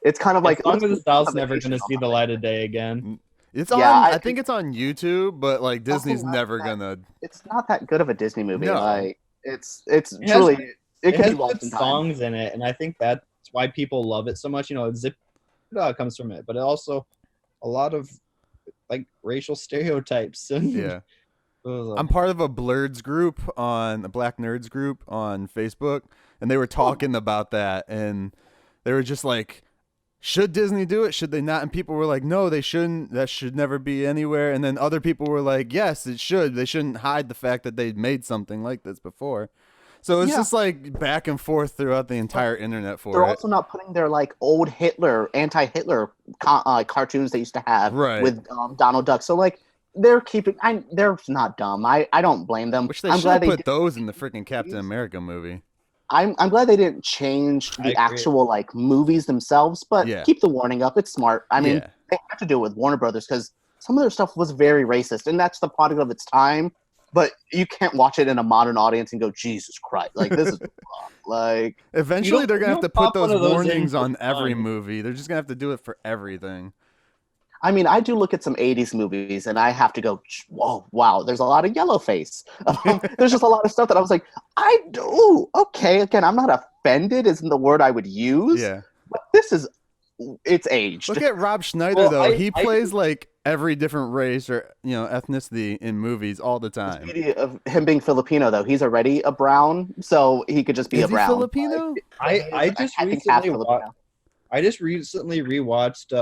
it's kind of like Song of the South's never going to see the light of day again. It's on. I think it's on YouTube, but like Disney's never gonna. It's not that good of a Disney movie. No. Like, it's truly. It has could be good songs in it, and I think that's why people love it so much. You know, Zip comes from it, but it also a lot of like racial stereotypes. And Yeah. I'm part of a Blurds group a Black Nerds group on Facebook, and they were talking about that, and they were just like, should Disney do it? Should they not? And people were like, no, they shouldn't. That should never be anywhere. And then other people were like, yes, it should. They shouldn't hide the fact that they'd made something like this before. So it's just like back and forth throughout the entire internet for They're it. also not putting their like old anti-Hitler cartoons they used to have with Donald Duck. So like they're keeping. They're not dumb. I don't blame them. Which they should have put those in the freaking Captain America movie. I'm glad they didn't change the actual like movies themselves, but keep the warning up. It's smart. I mean, they have to do it with Warner Brothers because some of their stuff was very racist, and that's the product of its time. But you can't watch it in a modern audience and go, Jesus Christ, like this is wrong. Like eventually they're gonna have to put those warnings on every movie. They're just gonna have to do it for everything. I mean, I do look at some 80s movies and I have to go, whoa, wow, there's a lot of yellow face. There's just a lot of stuff that I was like, I do. Okay, again, I'm not offended isn't the word I would use. Yeah. But this is, it's aged. Look at Rob Schneider, though. He plays like every different race or, ethnicity in movies all the time. The beauty of him being Filipino, though, he's already a brown, so he could just be a brown. Filipino? I just recently rewatched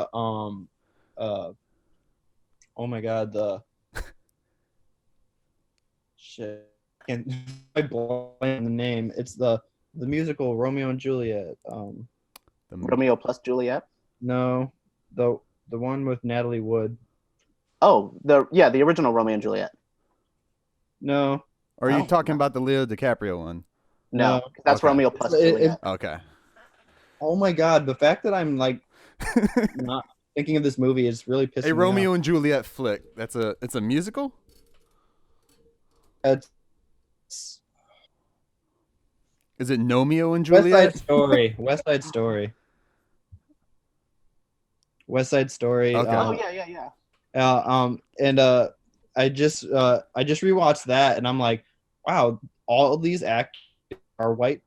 oh my god, the shit. And I blank the name. It's the musical Romeo and Juliet. Romeo plus Juliet? No, the one with Natalie Wood. Oh, the original Romeo and Juliet. No. Or are you talking about the Leo DiCaprio one? No, that's Romeo plus Juliet. Okay. Oh my god, the fact that I'm like not thinking of this movie is really pissing me off. A Romeo and Juliet flick. It's a musical? Is it Nomeo and Juliet? West Side Story. West Side Story. Okay. And I just rewatched that, and I'm like, wow, all of these actors are white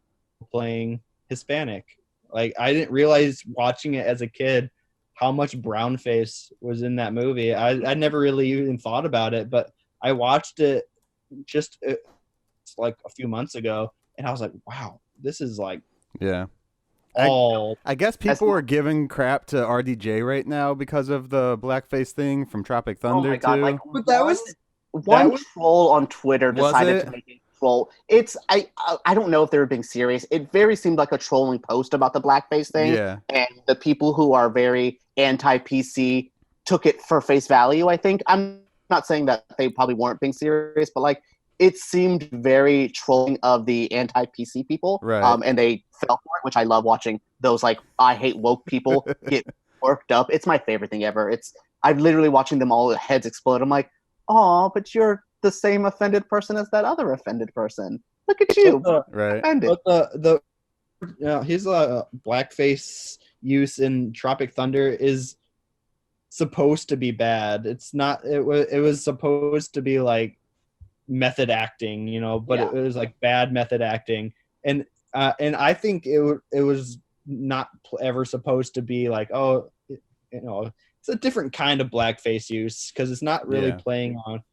playing Hispanic. Like, I didn't realize watching it as a kid how much brownface was in that movie. I never really even thought about it, but I watched it just like a few months ago, and I was like, wow, this is like I guess people are giving crap to RDJ right now because of the blackface thing from Tropic Thunder. Oh my god! too. Like, but that was troll on Twitter decided to make it troll. It's I don't know if they were being serious. It very seemed like a trolling post about the blackface thing. Yeah. And the people who are very anti-PC took it for face value. I think I'm not saying that they probably weren't being serious, but like it seemed very trolling of the anti-PC people. Right. And they fell for it, which I love watching those like I hate woke people get worked up. It's my favorite thing ever. I'm literally watching them all heads explode. I'm like, oh, but you're the same offended person as that other offended person. Look at you, right? Offended. But his blackface use in Tropic Thunder is supposed to be bad. It's not. It was supposed to be like method acting, but Yeah. it was like bad method acting, and I think it was not ever supposed to be like, oh, it's a different kind of blackface use, because it's not really Yeah. playing on,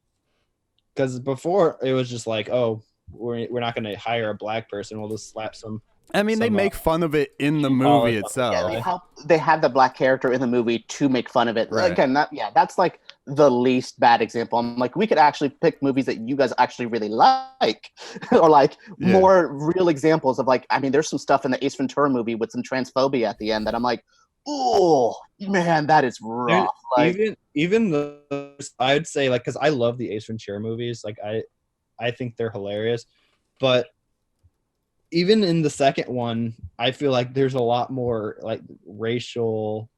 because before it was just like, oh, we're not going to hire a black person, we'll just slap some I mean, they make fun of it in the shoe movie polish on the Yeah, itself. they have the black character in the movie to make fun of it. Right. Again, that's like the least bad example. I'm like, we could actually pick movies that you guys actually really like, or like Yeah. more real examples of like, I mean, there's some stuff in the Ace Ventura movie with some transphobia at the end that I'm like, oh man, that is rough. Like, even the, I'd say, like, because I love the Ace Ventura movies, like I think they're hilarious, but even in the second one, I feel like there's a lot more like racial,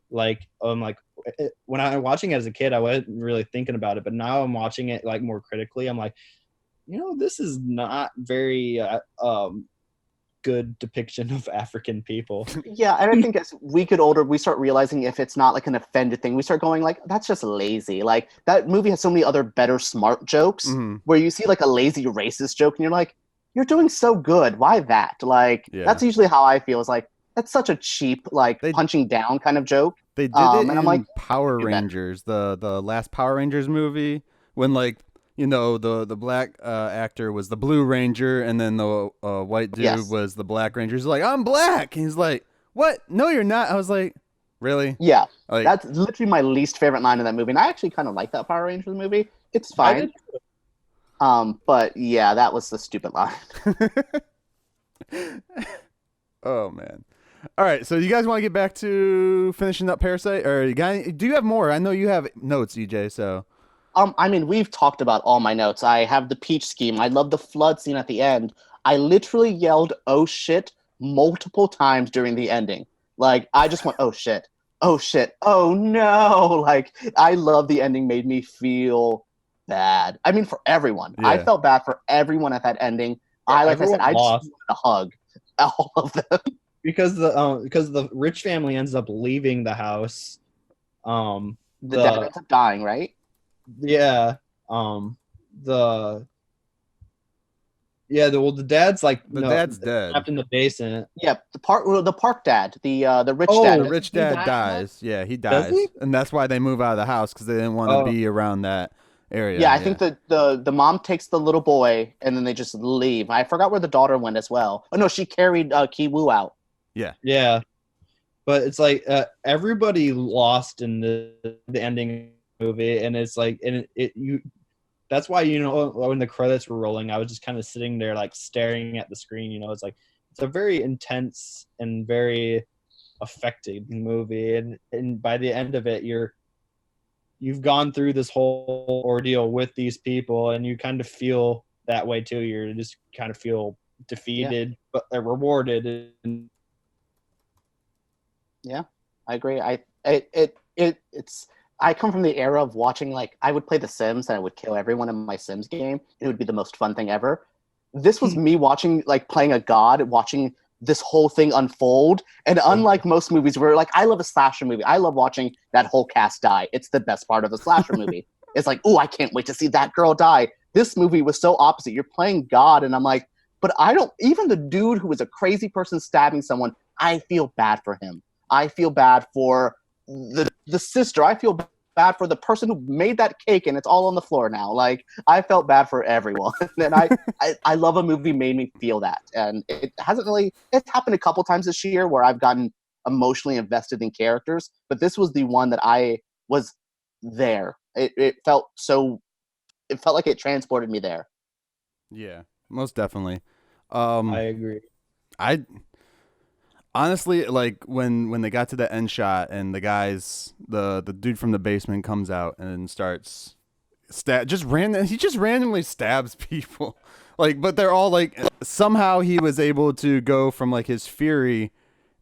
like when I was watching it as a kid, I wasn't really thinking about it, but now I'm watching it like more critically. I'm like, this is not very good depiction of African people. yeah, and I think as we get older, we start realizing if it's not like an offended thing, we start going like, that's just lazy. Like that movie has so many other better smart jokes where you see like a lazy racist joke and you're like, you're doing so good. Why that? Like that's usually how I feel. Is like that's such a cheap like punching down kind of joke. They did it and in I'm like, Power Rangers, the last Power Rangers movie, when like the black actor was the Blue Ranger, and then the white dude was the Black Ranger. He's like, I'm black. And he's like, what? No, you're not. I was like, really? Yeah, like, that's literally my least favorite line in that movie. And I actually kind of like that Power Rangers movie. It's fine. But yeah, that was the stupid line. Oh man. All right, so you guys want to get back to finishing up Parasite, or do you have more? I know you have notes, EJ. So, I mean, we've talked about all my notes. I have the peach scheme. I love the flood scene at the end. I literally yelled "oh shit" multiple times during the ending. Like I just went, "oh shit, oh shit, oh no!" Like I love the ending. Made me feel bad. I mean, for everyone. Yeah. I felt bad for everyone at that ending. I just wanted to hug all of them. Because the rich family ends up leaving the house. The dad ends up dying, right? Yeah. The dad's like dad's dead. trapped in the basement. Yeah, the park dad, the rich dad. The rich dad dies. Yeah, he dies, and that's why they move out of the house, because they didn't want to be around that area. Yeah, I think the mom takes the little boy, and then they just leave. I forgot where the daughter went as well. Oh no, she carried Ki-Woo out. Yeah, but it's like everybody lost in the ending movie, and it's like, and that's why when the credits were rolling, I was just kind of sitting there like staring at the screen. It's like it's a very intense and very affecting movie, and by the end of it, you've gone through this whole ordeal with these people, and you kind of feel that way too. You just kind of feel defeated, but they're rewarded. Yeah, I agree. It's I come from the era of watching, like, I would play The Sims and I would kill everyone in my Sims game. It would be the most fun thing ever. This was me watching, like, playing a god, watching this whole thing unfold. And unlike most movies where, like, I love a slasher movie. I love watching that whole cast die. It's the best part of a slasher movie. It's like, oh, I can't wait to see that girl die. This movie was so opposite. You're playing God, and I'm like, but I don't, even the dude who was a crazy person stabbing someone, I feel bad for him. I feel bad for the sister. I feel bad for the person who made that cake and it's all on the floor now. Like, I felt bad for everyone. And I love a movie made me feel that. And it's happened a couple times this year where I've gotten emotionally invested in characters, but this was the one that I was there. It felt like it transported me there. Yeah, most definitely. I agree. Honestly, like when they got to the end shot and the dude from the basement comes out and starts he just randomly stabs people. Like, but they're all like, somehow he was able to go from like his fury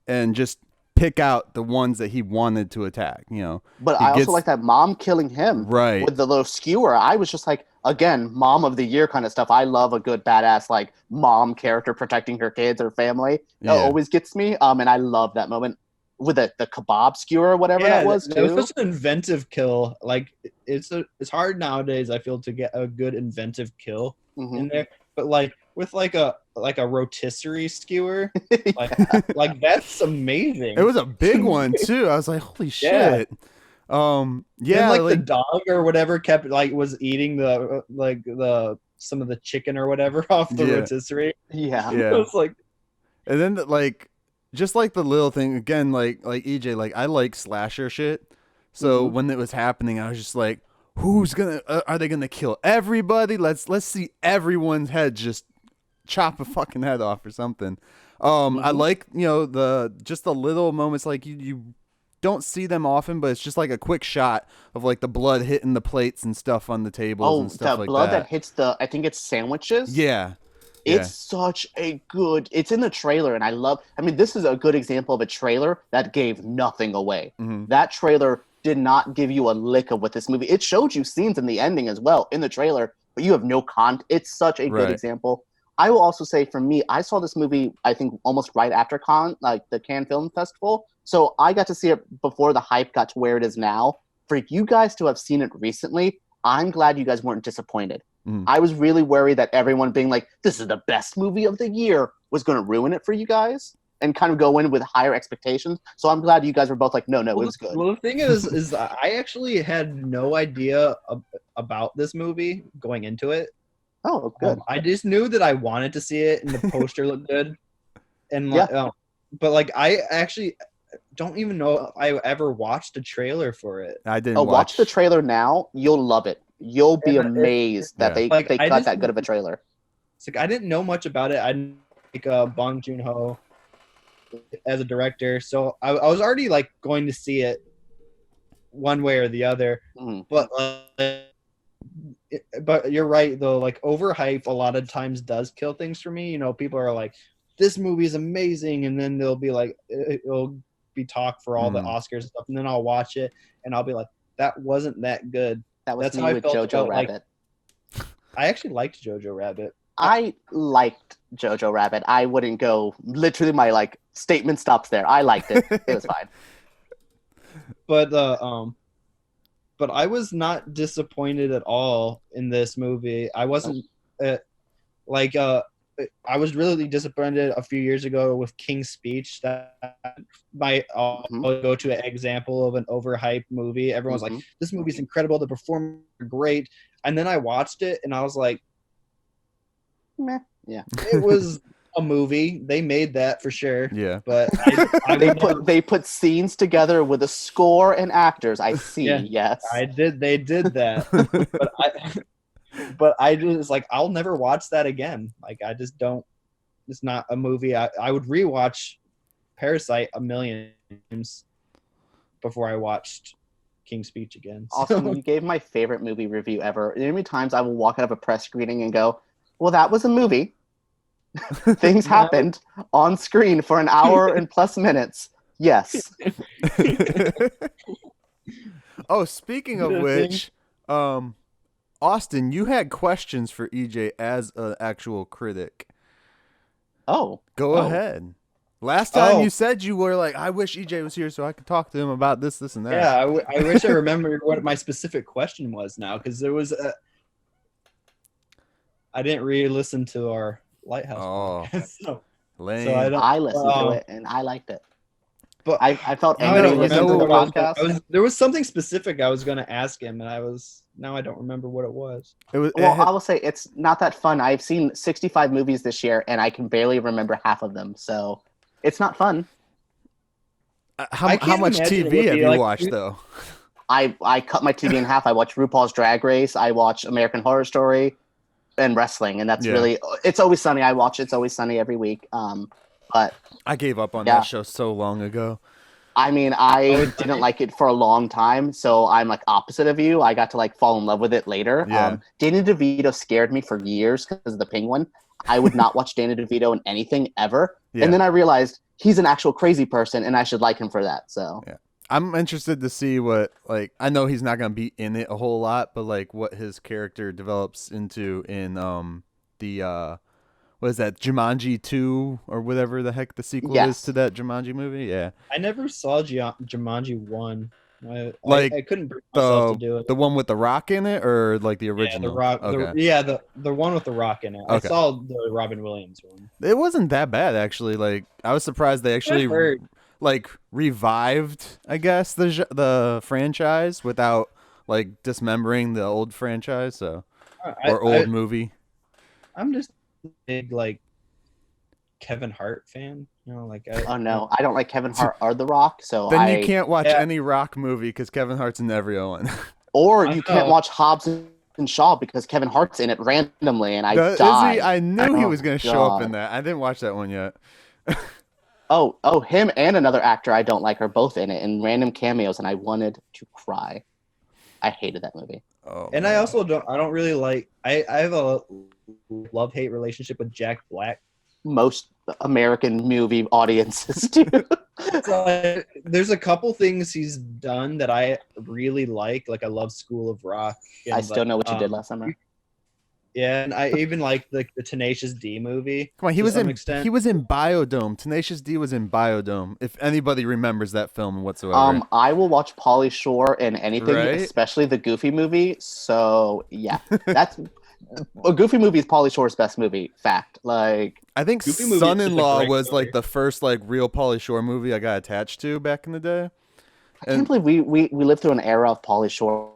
and just pick out the ones that he wanted to attack, But I also like that mom killing him with the little skewer. I was just like, again, mom of the year kind of stuff. I love a good badass like mom character protecting her kids or family. That always gets me. And I love that moment with the kebab skewer or whatever that was too. It was such an inventive kill. Like it's hard nowadays, I feel, to get a good inventive kill Mhm. in there. But like with like a rotisserie skewer, like Yeah. like that's amazing. It was a big one too. I was like, holy Yeah. shit. Then Yeah, like the like dog or whatever kept like was eating the some of the chicken or whatever off the Yeah. rotisserie. Yeah. It yeah. was like, And then like just like the little thing again, like EJ, like I like slasher shit. So Mhm. when it was happening, I was just like, who's gonna? Are they gonna kill everybody? Let's see everyone's head just chop a fucking head off or something. I like the just the little moments like you don't see them often, but it's just like a quick shot of like the blood hitting the plates and stuff on the tables Oh, and stuff the like blood that. that hits I think it's sandwiches. Yeah. It's such a good. It's in the trailer, and I mean, this is a good example of a trailer that gave nothing away. Mhm. That trailer did not give you a lick of what this movie. It showed you scenes in the ending as well in the trailer, but you have no It's such a good Right. example. I will also say, for me, I saw this movie, I think, almost right after the Cannes Film Festival. So I got to see it before the hype got to where it is now. For you guys to have seen it recently, I'm glad you guys weren't disappointed. Mhm. I was really worried that everyone being like, this is the best movie of the year, was going to ruin it for you guys and kind of go in with higher expectations. So I'm glad you guys were both like, no, it was good. Well, the thing is I actually had no idea about this movie going into it. Oh, good. I just knew that I wanted to see it, and the poster looked good. And Yeah. but like I actually don't even know if I ever watched a trailer for it. I didn't Watch the trailer now. You'll love it. You'll be And amazed that Yeah. Like, they I cut just- that good of a trailer. It's like I didn't know much about it. I didn't like Bong Joon-ho as a director, so I was already like going to see it one way or the other. Mhm. But you're right though. Like overhype a lot of times does kill things for me. You know, people are like, "This movie is amazing," and then they'll be like, it'll be talk for all the Oscars and stuff, and then I'll watch it and I'll be like, "That wasn't that good." That was That's me how I with felt Jojo about, like, Rabbit. I actually liked Jojo Rabbit. I liked Jojo Rabbit. I wouldn't go. Literally, my statement stops there. I liked it. It was fine. But I was not disappointed at all in this movie. I wasn't I was really disappointed a few years ago with King's Speech. That might go to an example of an overhyped movie. Everyone's like, "This movie's incredible. The performers are great," and then I watched it and I was like, Meh. Yeah. "It was a movie. They made that for sure." Yeah. But They put scenes together with a score and actors. I see. Yeah, Yes. They did that. but I just like I'll never watch that again. Like I just don't. It's not a movie. I would rewatch Parasite a million times before I watched King's Speech again. So. Austin, you gave my favorite movie review ever. You know how many times I will walk out of a press screening and go, "Well, that was a movie. Things happened on screen for an hour and plus minutes." Yes. Oh, speaking of which, Austin, you had questions for EJ as an actual critic. Oh. Go ahead. Last time you said you were like, I wish EJ was here so I could talk to him about this, and that. Yeah, I wish I remembered what my specific question was now, because there was I didn't re-listen to our Lighthouse podcast, so I listened to it and I liked it. But I felt I angry don't listening to remember the podcast. there was something specific I was going to ask him, and now I don't remember what it was. It was. Well, I will say it's not that fun. I've seen 65 movies this year, and I can barely remember half of them. So it's not fun. How much TV have you watched, though? I cut my TV in half. I watch RuPaul's Drag Race. I watch American Horror Story and wrestling, and that's really It's Always Sunny. I watch It's Always Sunny every week. But I gave up on that show so long ago. I mean, I didn't like it for a long time, so I'm like opposite of you. I got to fall in love with it later. Yeah. Danny DeVito scared me for years because of the Penguin. I would not watch Danny DeVito in anything ever. Yeah. And then I realized he's an actual crazy person, and I should like him for that. So yeah. I'm interested to see what I know he's not going to be in it a whole lot, but what his character develops into in the what is that, Jumanji 2 or whatever the heck the sequel is to that Jumanji movie? Yeah. I never saw Jumanji 1. Like I couldn't bring myself to do it. the one with the Rock in it, or like the Yeah, original? the Rock. Okay. The one with the Rock in it. I Okay. saw the Robin Williams one. It wasn't that bad actually. Like I was surprised they actually I've heard. like revived, I guess, the franchise without like dismembering the old franchise. So old movie. I'm just a big like Kevin Hart fan. You know, like Oh no, I don't like Kevin Hart or The Rock, so Then you can't watch any Rock movie because Kevin Hart's in every one. Or you can't watch Hobbs and Shaw because Kevin Hart's in it randomly, and I Is died. he? I knew he was going to show up God. in that. I didn't watch that one yet. Oh, him and another actor I don't like are both in it in random cameos, and I wanted to cry. I hated that movie. Oh, and man. I also don't really like. I have a love-hate relationship with Jack Black. Most American movie audiences do. So, there's a couple things he's done that I really like. Like I love School of Rock. And, I still know what you did last summer. Yeah, and I even like the Tenacious D movie. Come on, he to was some in extent. he was in Biodome. Tenacious D was in Biodome. If anybody remembers that film whatsoever. I will watch Pauly Shore in anything, Right? especially the Goofy movie. So yeah, that's a Goofy movie is Pauly Shore's best movie. Fact. Like I think Goofy movie is Son-in-Law just a great was like movie. the first like real Pauly Shore movie I got attached to back in the day. I can't believe we lived through an era of Pauly Shore.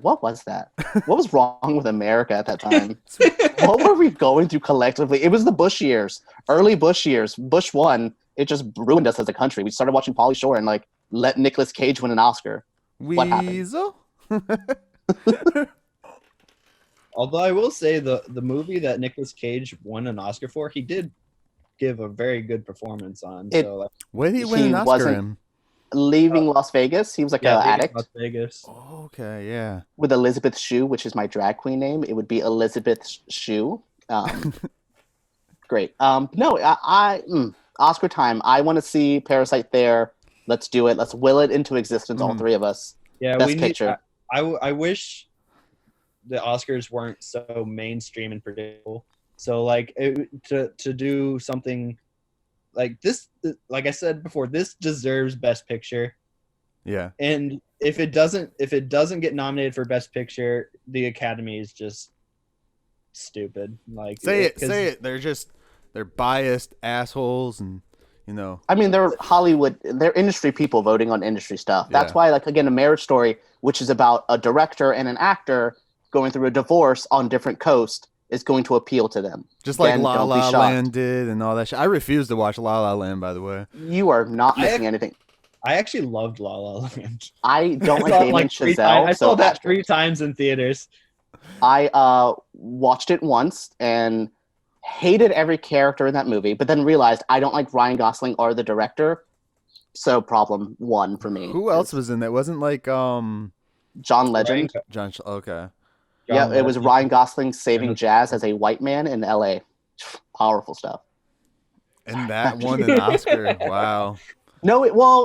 What was that? What was wrong with America at that time? What were we going through collectively? It was the Bush years, early Bush years. Bush won. It just ruined us as a country. We started watching Pauly Shore and like let Nicolas Cage win an Oscar. What happened? Weasel? Although I will say the movie that Nicolas Cage won an Oscar for, he did give a very good performance on. So like, Where did he win He an Oscar wasn't- in? Leaving Las Vegas, he was like yeah, an Vegas, addict Las Vegas. Okay, yeah. with Elizabeth Shue, which is my drag queen name. It would be Elizabeth Shue. Great. Oscar time. I want to see Parasite there. Let's do it. Let's will it into existence, all three of us. Yeah, Best we need. Picture. I wish the Oscars weren't so mainstream and predictable. So like to do something like this, like I said before, this deserves Best Picture. Yeah. And if it doesn't get nominated for Best Picture, the Academy is just stupid. Like Say it. They're biased assholes, and you know. I mean, they're Hollywood, they're industry people voting on industry stuff. That's Yeah. why, like, again, A Marriage Story, which is about a director and an actor going through a divorce on different coasts, is going to appeal to them. Just like Then La don't be La shocked. Land did and all that shit. I refuse to watch La La Land, by the way. You are not missing anything. I actually loved La La Land. I don't like saw it Damien three Chazelle. times. I saw so that 3 times in theaters. I watched it once and hated every character in that movie, but then realized I don't like Ryan Gosling or the director. So problem 1 for me. Who else was in that? Wasn't like John Legend. John. Okay. Yeah, it was Legend. Ryan Gosling saving jazz as a white man in LA. Powerful stuff. And that won an Oscar. Wow. No,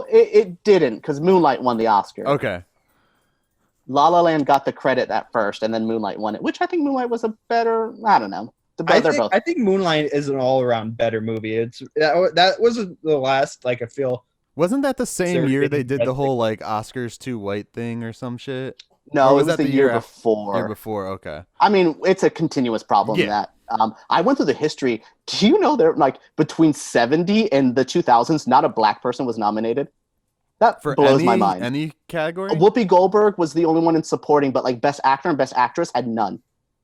it didn't, because Moonlight won the Oscar. Okay. La La Land got the credit at first, and then Moonlight won it, which I think Moonlight was a better, I don't know. They're both. I think Moonlight is an all-around better movie. That was the last, like, I feel. Wasn't that the same Sarah year they Jane did the Best whole like Oscars too white thing or some shit? No, Or it was was that the the year year before. Year before. Okay. I mean, it's a continuous problem Yeah. that I went through the history. Do you know that like between 70 and the 2000s, not a black person was nominated? That For blows my mind. any category. Whoopi Goldberg was the only one in supporting, but like best actor and best actress had none.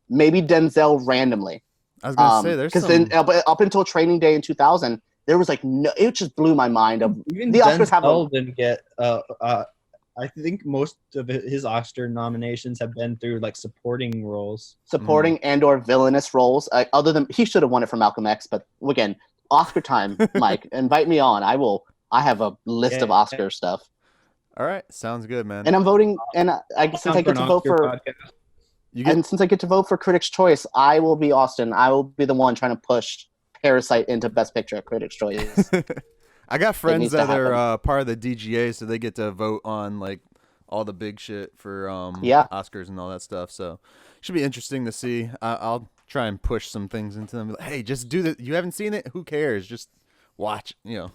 Maybe Denzel randomly. I was gonna say there's because some. then up until Training Day in 2000, there was like no. It just blew my mind. Of Even the Oscars have Denzel didn't get. I think most of his Oscar nominations have been through like supporting roles. supporting and or villainous roles. Other than he should have won it for Malcolm X, but again, Oscar time, Mike, invite me on. I have a list of Yeah. Oscar stuff, All right, sounds good, man. and I'm voting. And since I get to vote for, You get and since I get to vote for Critics' Choice, I will be Austin. I will be the one trying to push Parasite into Best Picture at Critics' Choice. I got friends needs to that are happen. part of the DGA, so they get to vote on like all the big shit for Yeah. Oscars and all that stuff. So should be interesting to see. I'll try and push some things into them. Like, hey, just do that. You haven't seen it? Who cares? Just watch. You know.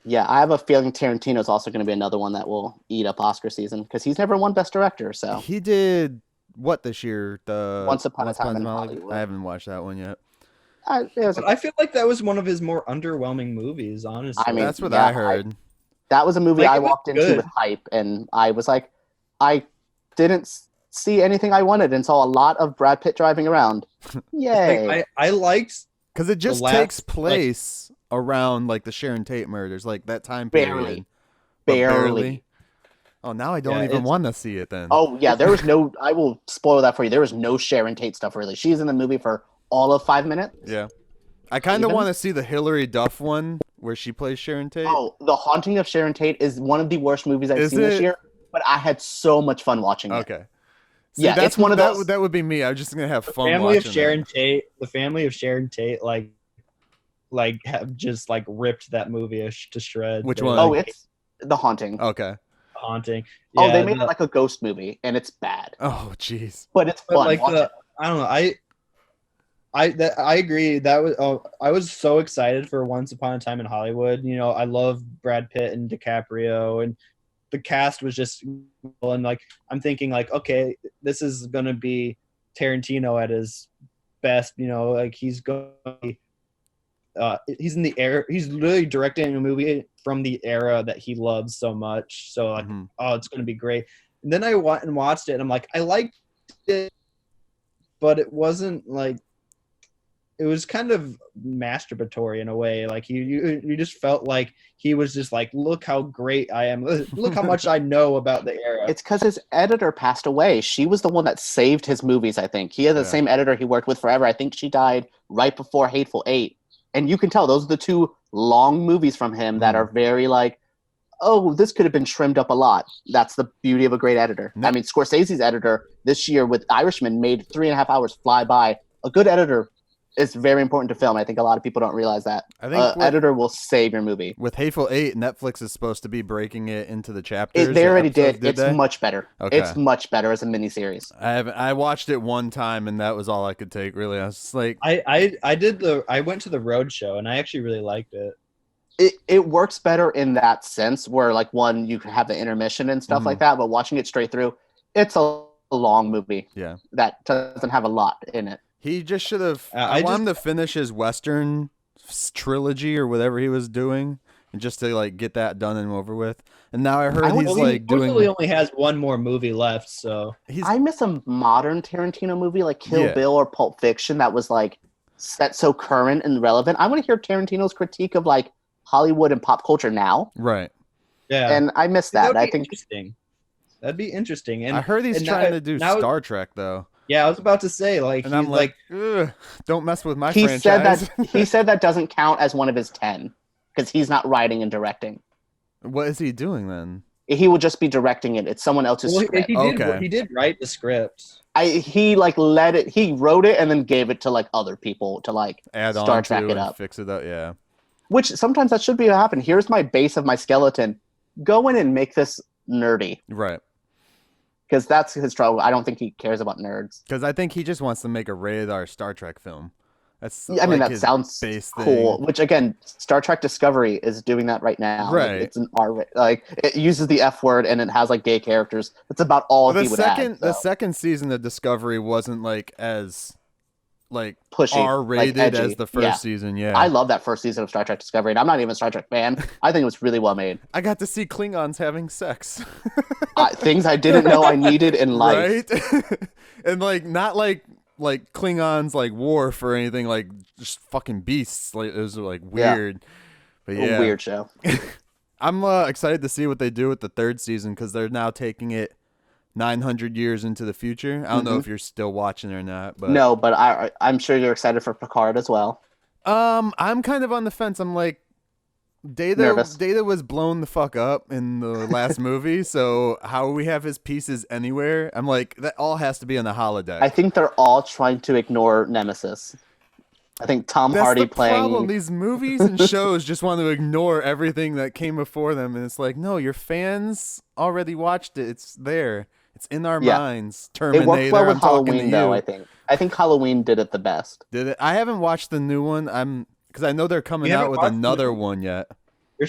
Yeah, I have a feeling Tarantino's also going to be another one that will eat up Oscar season because he's never won Best Director. So He did what this year? The Once Upon a Time in Hollywood. I haven't watched that one yet. But I feel like that was one of his more underwhelming movies, honestly. I mean, That's what yeah, I heard. that was a movie Like, I it was walked into good. with hype, and I was like, I didn't see anything I wanted and saw a lot of Brad Pitt driving around. Yay! Like, I liked Because it just last, takes like- place around like the Sharon Tate murders, like that time period. Barely. Oh, now I don't Yeah, even it's- want to see it then. Oh yeah, there was no. I will spoil that for you. There was no Sharon Tate stuff really. She's in the movie for all of 5 minutes. Yeah. I kind of Even? want to see the Hilary Duff one where she plays Sharon Tate. Oh, The Haunting of Sharon Tate is one of the worst movies I've Is seen this it? year, but I had so much fun watching it. Okay. See, Yeah, that's it's one of that, those- That would be me. I'm just gonna have fun family watching of Sharon Tate. The family of Sharon Tate, like have just like ripped that movie to shreds. Which They, one? Oh, like, it's The Haunting. that. Okay. Haunting. Oh, Yeah, they made it like a ghost movie, and it's bad, Oh, jeez. but it's but fun. like Watch it. I don't know. I agree. That was I was so excited for Once Upon a Time in Hollywood. You know, I love Brad Pitt and DiCaprio, and the cast was just, and like I'm thinking like, okay, this is gonna be Tarantino at his best. You know, like he's going. He's in the era. He's literally directing a movie from the era that he loves so much. So like, Mhm. oh, it's gonna be great. And then I went and watched it, and I'm like, I liked it, but it wasn't like. It was kind of masturbatory in a way. Like you just felt like he was just like, look how great I am. Look how much I know about the era. It's because his editor passed away. She was the one that saved his movies, I think. He had the Yeah. same editor he worked with forever. I think she died right before Hateful Eight. And you can tell those are the two long movies from him that are very like, oh, this could have been trimmed up a lot. That's the beauty of a great editor. No. I mean, Scorsese's editor this year with Irishman made 3.5 hours fly by. A good editor is very important to film. I think a lot of people don't realize that. I think Editor will save your movie. with Hateful Eight, Netflix is supposed to be breaking it into the chapters. They or already episodes, did. It's they? much better. Okay. It's much better as a miniseries. I watched it one time and that was all I could take. Really, I was just like, I went to the road show and I actually really liked it. It works better in that sense where like one you can have the intermission and stuff like that, but watching it straight through, it's a long movie yeah. that doesn't have a lot in it. He just should have. I I want him to finish his Western trilogy or whatever he was doing, and just to like get that done and over with. And now I heard he's Well, like he supposedly doing. only has one more movie left, so He's I miss a modern Tarantino movie like Kill Yeah. Bill or Pulp Fiction that was like set so current and relevant. I want to hear Tarantino's critique of like Hollywood and pop culture now, right. yeah. and I miss That that. would I be think interesting. That'd be interesting. And I heard he's and trying now- to do now- Star Trek though, Yeah, I was about to say like and he's I'm like, "Ugh, don't mess with my he franchise. said that doesn't count as one of his 10 because he's not writing and directing. What is he doing then? He will just be directing it. It's someone else's well, script. Okay. he did write the script. He like let it. He wrote it and then gave it to like other people to like Add Star on Trek to it and up. fix it up. Yeah. Which sometimes that should be what happened. Here's my base of my skeleton. Go in and make this nerdy Right. because that's his trouble. I don't think he cares about nerds. Because I think he just wants to make a rated R Star Trek film. That's I mean like that his sounds base cool. thing. Which again, Star Trek Discovery is doing that right now. Like, Right. it's an R. Like it uses the F word and it has like gay characters. That's about all Well, he would add. the so. second season of Discovery wasn't like as like Pushy, R rated like, edgy. as the first Yeah. season. Yeah. I love that first season of Star Trek Discovery, and I'm not even a Star Trek fan. I think it was really well made. I got to see Klingons having sex. Things I didn't know I needed in life. Right? And like not like Klingons like Worf or anything, like just fucking beasts. Like it was like Yeah. weird. But A yeah. weird show. I'm excited to see what they do with the third season because they're now taking it 900 years into the future. I don't know if you're still watching or not, but No, but I'm sure you're excited for Picard as well. I'm kind of on the fence. I'm like, Nervous. Data was blown the fuck up in the last movie, so how we have his pieces anywhere? I'm like, that all has to be on the holodeck. I think they're all trying to ignore Nemesis. I think Tom That's Hardy the problem. playing. These movies and shows just want to ignore everything that came before them, and it's like, no, your fans already watched it. It's there. It's in our Yeah. minds. It Terminator. worked well with I'm talking Halloween, to though. you. I think Halloween did it the best. Did it? I haven't watched the new one. Because I know they're coming You out haven't with watched the another new one yet.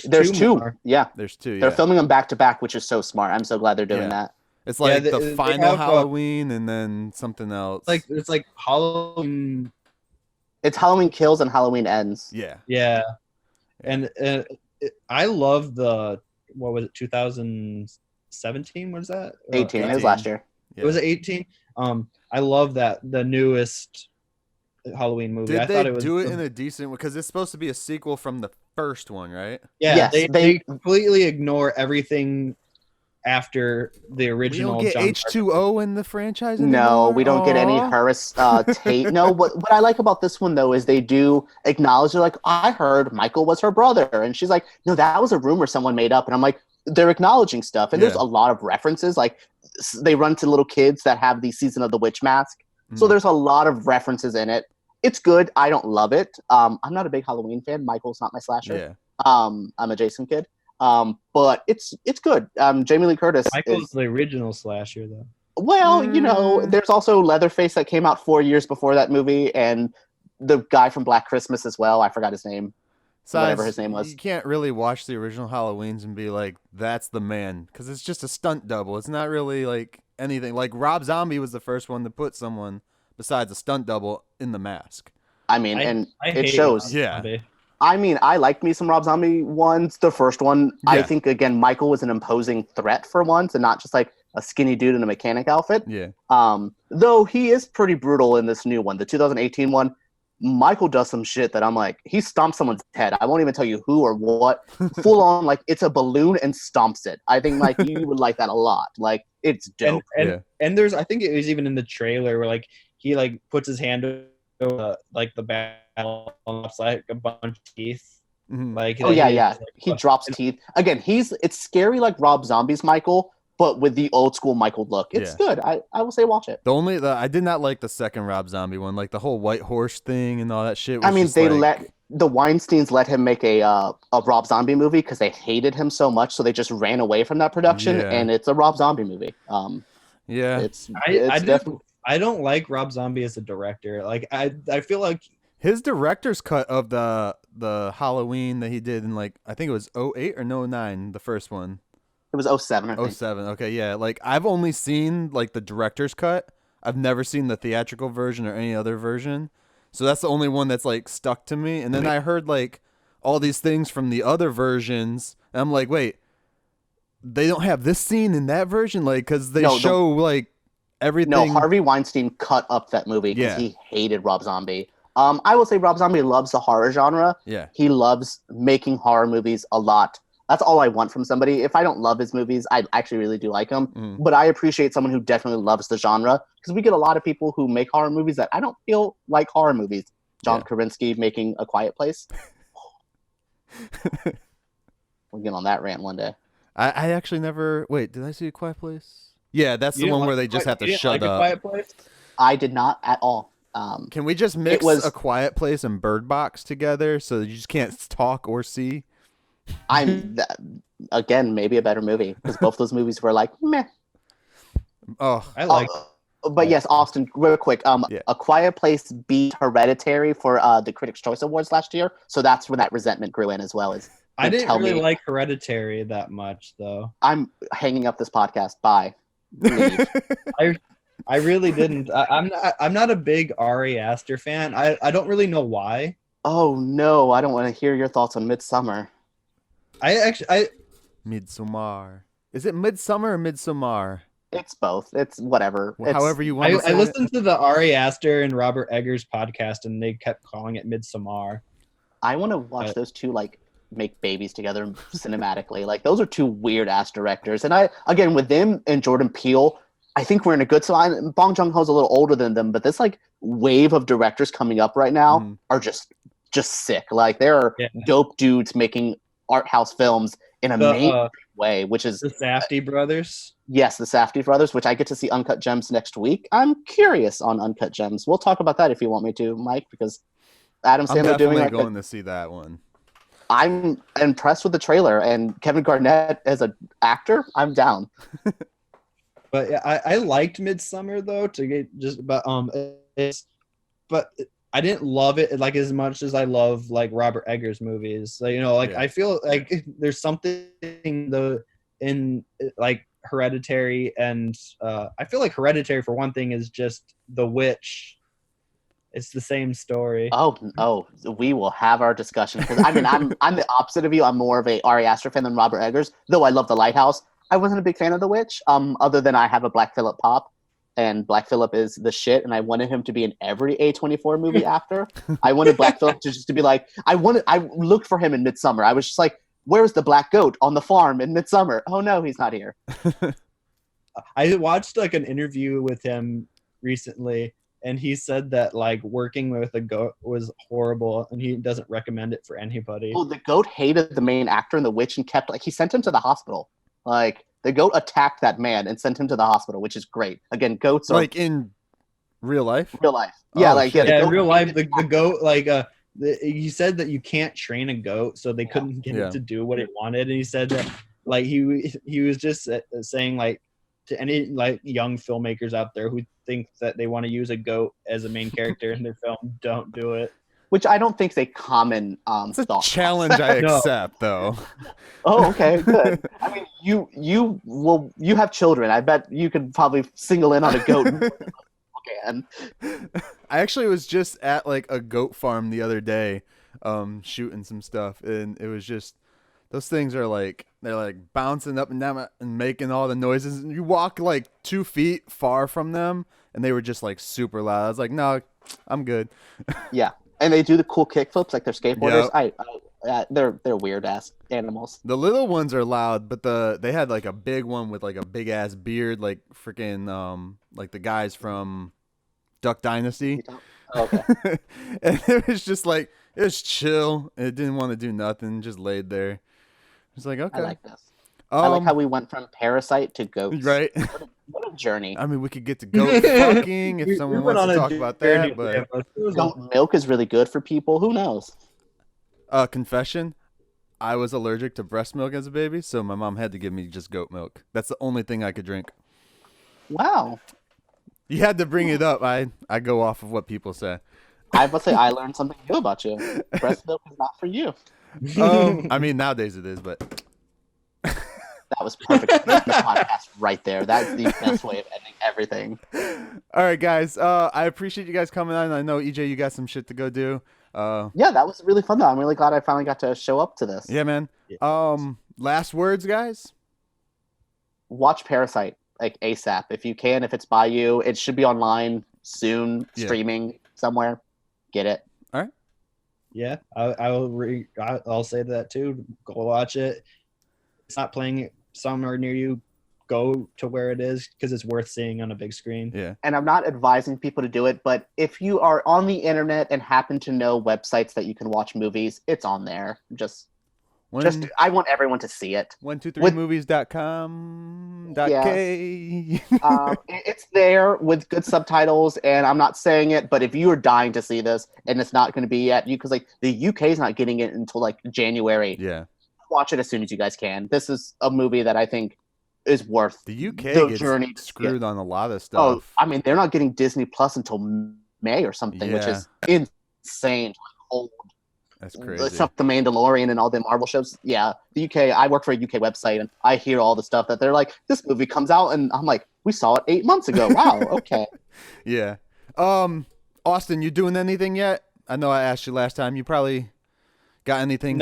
There's two. more. Yeah, There's two. they're Yeah, filming them back to back, which is so smart. I'm so glad they're doing Yeah. that. it's like they the final have, Halloween and then something else. It's like Halloween. It's Halloween Kills and Halloween Ends. yeah, Yeah, and I love the what was it 2017? What is that? 18. It was 18. last year. yeah. It was 18. I love that the newest Halloween movie. Did I they thought it was do it in a decent way? Because it's supposed to be a sequel from the first one, right? Yeah, Yes, they completely ignore everything after the We original. don't get John H2O in the franchise anymore? No, we don't get any Aw. Tate. No, what I like about this one though is they do acknowledge. They're like, I heard Michael was her brother, and she's like, no, that was a rumor someone made up. And I'm like, they're acknowledging stuff, and there's Yeah. a lot of references. Like they run to little kids that have the Season of the Witch mask, so Mhm. there's a lot of references in it. It's good. I don't love it. I'm not a big Halloween fan. Michael's not my slasher. Yeah. I'm a Jason kid. But it's good. Jamie Lee Curtis. Michael's the original slasher, though. Well, you know, Mm. there's also Leatherface that came out 4 years before that movie, and the guy from Black Christmas as well. I forgot his name. Whatever his name was. You can't really watch the original Halloweens and be like, that's the man. Because it's just a stunt double. It's not really like anything. Like Rob Zombie was the first one to put someone besides a stunt double in the mask. I mean, and I it hate shows. Rob Yeah. Zombie. I mean, I liked me some Rob Zombie ones. The first one, I Yeah. think, again, Michael was an imposing threat for once and not just like a skinny dude in a mechanic outfit. Yeah. Though he is pretty brutal in this new one, the 2018 one. Michael does some shit that I'm like, he stomps someone's head. I won't even tell you who or what. Full on, like it's a balloon and stomps it. I think like you would like that a lot. Like it's dope. And there's, I think it was even in the trailer where like he like puts his hand over like the battle and it's like a bunch of teeth. Mhm. Like Oh yeah, yeah. like, He drops teeth. Again, it's scary like Rob Zombie's Michael, but with the old school Michael look. It's Yeah. good. I will say watch it. I did not like the second Rob Zombie one, like the whole white horse thing and all that shit. Was I mean, just they like, the Weinsteins let him make a Rob Zombie movie because they hated him so much, so they just ran away from that production, Yeah. and it's a Rob Zombie movie. yeah. It's I definitely I don't like Rob Zombie as a director. Like I feel like His director's cut of the Halloween that he did in like I think it was 08 or 09, the first one. it was 07, I think. 07. Okay, yeah. Like I've only seen like the director's cut. I've never seen the theatrical version or any other version. So that's the only one that's like stuck to me. And then I heard like all these things from the other versions, and I'm like, wait, they don't have this scene in that version, like because they No, show like everything. No, Harvey Weinstein cut up that movie because Yeah. he hated Rob Zombie. I will say Rob Zombie loves the horror genre. Yeah. He loves making horror movies a lot. That's all I want from somebody. If I don't love his movies, I actually really do like them. Mhm. But I appreciate someone who definitely loves the genre because we get a lot of people who make horror movies that I don't feel like horror movies. John Krasinski making A Quiet Place. We'll get on that rant one day. I actually never. Wait, did I see A Quiet Place? Yeah, that's the you one didn't where like they just have to you didn't shut like A up. Quiet Place? I did not at all. Can we just mix was- A Quiet Place and Bird Box together so that you just can't talk or see? Again, maybe a better movie because both those movies were like meh. Oh, I like But yes, Austin, real quick. Yeah. A Quiet Place beat Hereditary for the Critics' Choice Awards last year, so that's where that resentment grew in as well. I didn't tell really me. like Hereditary that much though. I'm hanging up this podcast. Bye. Leave. I really didn't. I'm not a big Ari Aster fan. I don't really know why. Oh no, I don't want to hear your thoughts on Midsummer. Midsommar. Is it Midsummer or Midsommar? It's both. It's whatever. Well, It's- however you want to say I it. listened to the Ari Aster and Robert Eggers podcast, and they kept calling it Midsommar. I want to watch those two like make babies together cinematically. Like those are two weird ass directors. And I again with them and Jordan Peele, I think we're in a good sign. Bong Joon-ho's a little older than them, but this like wave of directors coming up right now Mhm. are just sick. Like there are Yeah. dope dudes making art house films in a main The way, which is Safdie brothers. yes, the Safdie brothers, which I get to see Uncut Gems next week. I'm curious on Uncut Gems. We'll talk about that if you want me to, Mike, because Adam I'm Sandler doing definitely like going to see that one. I'm impressed with the trailer, and Kevin Garnett as an actor, I'm down. But yeah, I liked Midsummer though to get just but it's but I didn't love it like as much as I love like Robert Eggers movies. So, you know, like Yeah. I feel like there's something in like Hereditary, and I feel like Hereditary for one thing is just The Witch. It's the same story. Oh, we will have our discussion, because I mean, I'm the opposite of you. I'm more of a Ari Aster fan than Robert Eggers, though I love The Lighthouse. I wasn't a big fan of The Witch, other than I have a Black Phillip pop, and Black Phillip is the shit, and I wanted him to be in every A24 movie after. I wanted Black Phillip to be like, I looked for him in Midsummer. I was just like, where's the black goat on the farm in Midsummer? Oh no, he's not here. I watched like an interview with him recently, and he said that like working with a goat was horrible, and he doesn't recommend it for anybody. Well, the goat hated the main actor in The Witch and kept, like, he sent him to the hospital. Like, the goat attacked that man and sent him to the hospital, which is great. Again, goats are Like in real life? real life. Oh, Yeah, like, shit. yeah, Yeah, the in goat real life, hated- the goat like he said that you can't train a goat, so they couldn't get Yeah. it to do what it wanted, and he said that like he was just saying like to any like young filmmakers out there who think that they want to use a goat as a main character in their film, don't do it. which I don't think is a common It's a thought. challenge I No. accept, though. Oh, okay, good. I mean, you have children. I bet you could probably single in on a goat. Okay, and I actually was just at like a goat farm the other day, shooting some stuff, and it was just those things are like they're like bouncing up and down and making all the noises. And you walk like 2 feet far from them, and they were just like super loud. I was like, no, I'm good. yeah, and they do the cool kickflips like they're skateboarders. Yep. They're weird ass animals. The little ones are loud, but they had like a big one with like a big ass beard, like freaking like the guys from Duck Dynasty. Oh, okay. And it was just like it was chill. It didn't want to do nothing, just laid there. It's like, okay. I like this. I like how we went from Parasite to goats. right. What a journey. I mean, we could get to goat fucking if someone went wants on to a talk about journey, that. But it was Goat milk is really good for people. Who knows? confession, I was allergic to breast milk as a baby, so my mom had to give me just goat milk. That's the only thing I could drink. Wow. You had to bring it up. I go off of what people say. I must say, I learned something new about you. Breast milk is not for you. I mean, nowadays it is, but That was perfect. The podcast right there. That's the best way of ending everything. all right, guys. I appreciate you guys coming on. I know EJ, you got some shit to go do. Yeah, that was really fun though. I'm really glad I finally got to show up to this. Yeah, man. Last words, guys. Watch Parasite like ASAP if you can. If it's by you, it should be online soon, Yeah. streaming somewhere. Get it. Yeah, I'll say that too. Go watch it. It's not playing somewhere near you. Go to where it is because it's worth seeing on a big screen. Yeah. And I'm not advising people to do it, but if you are on the internet and happen to know websites that you can watch movies, it's on there. I want everyone to see it. 123movies.com. .k. It's there with good subtitles, and I'm not saying it, but if you are dying to see this and it's not going to be yet, because like the UK is not getting it until like January. Yeah. Watch it as soon as you guys can. This is a movie that I think is worth The UK the gets journey to see screwed it. on a lot of Oh, stuff. I mean, they're not getting Disney Plus until May or something, which is insane. Old That's crazy. stuff, The Mandalorian and all the Marvel shows. Yeah, the UK. I work for a UK website, and I hear all the stuff that they're like, this movie comes out, and I'm like, we saw it 8 months ago. Wow, okay. Yeah. Austin, you doing anything yet? I know I asked you last time. You probably got anything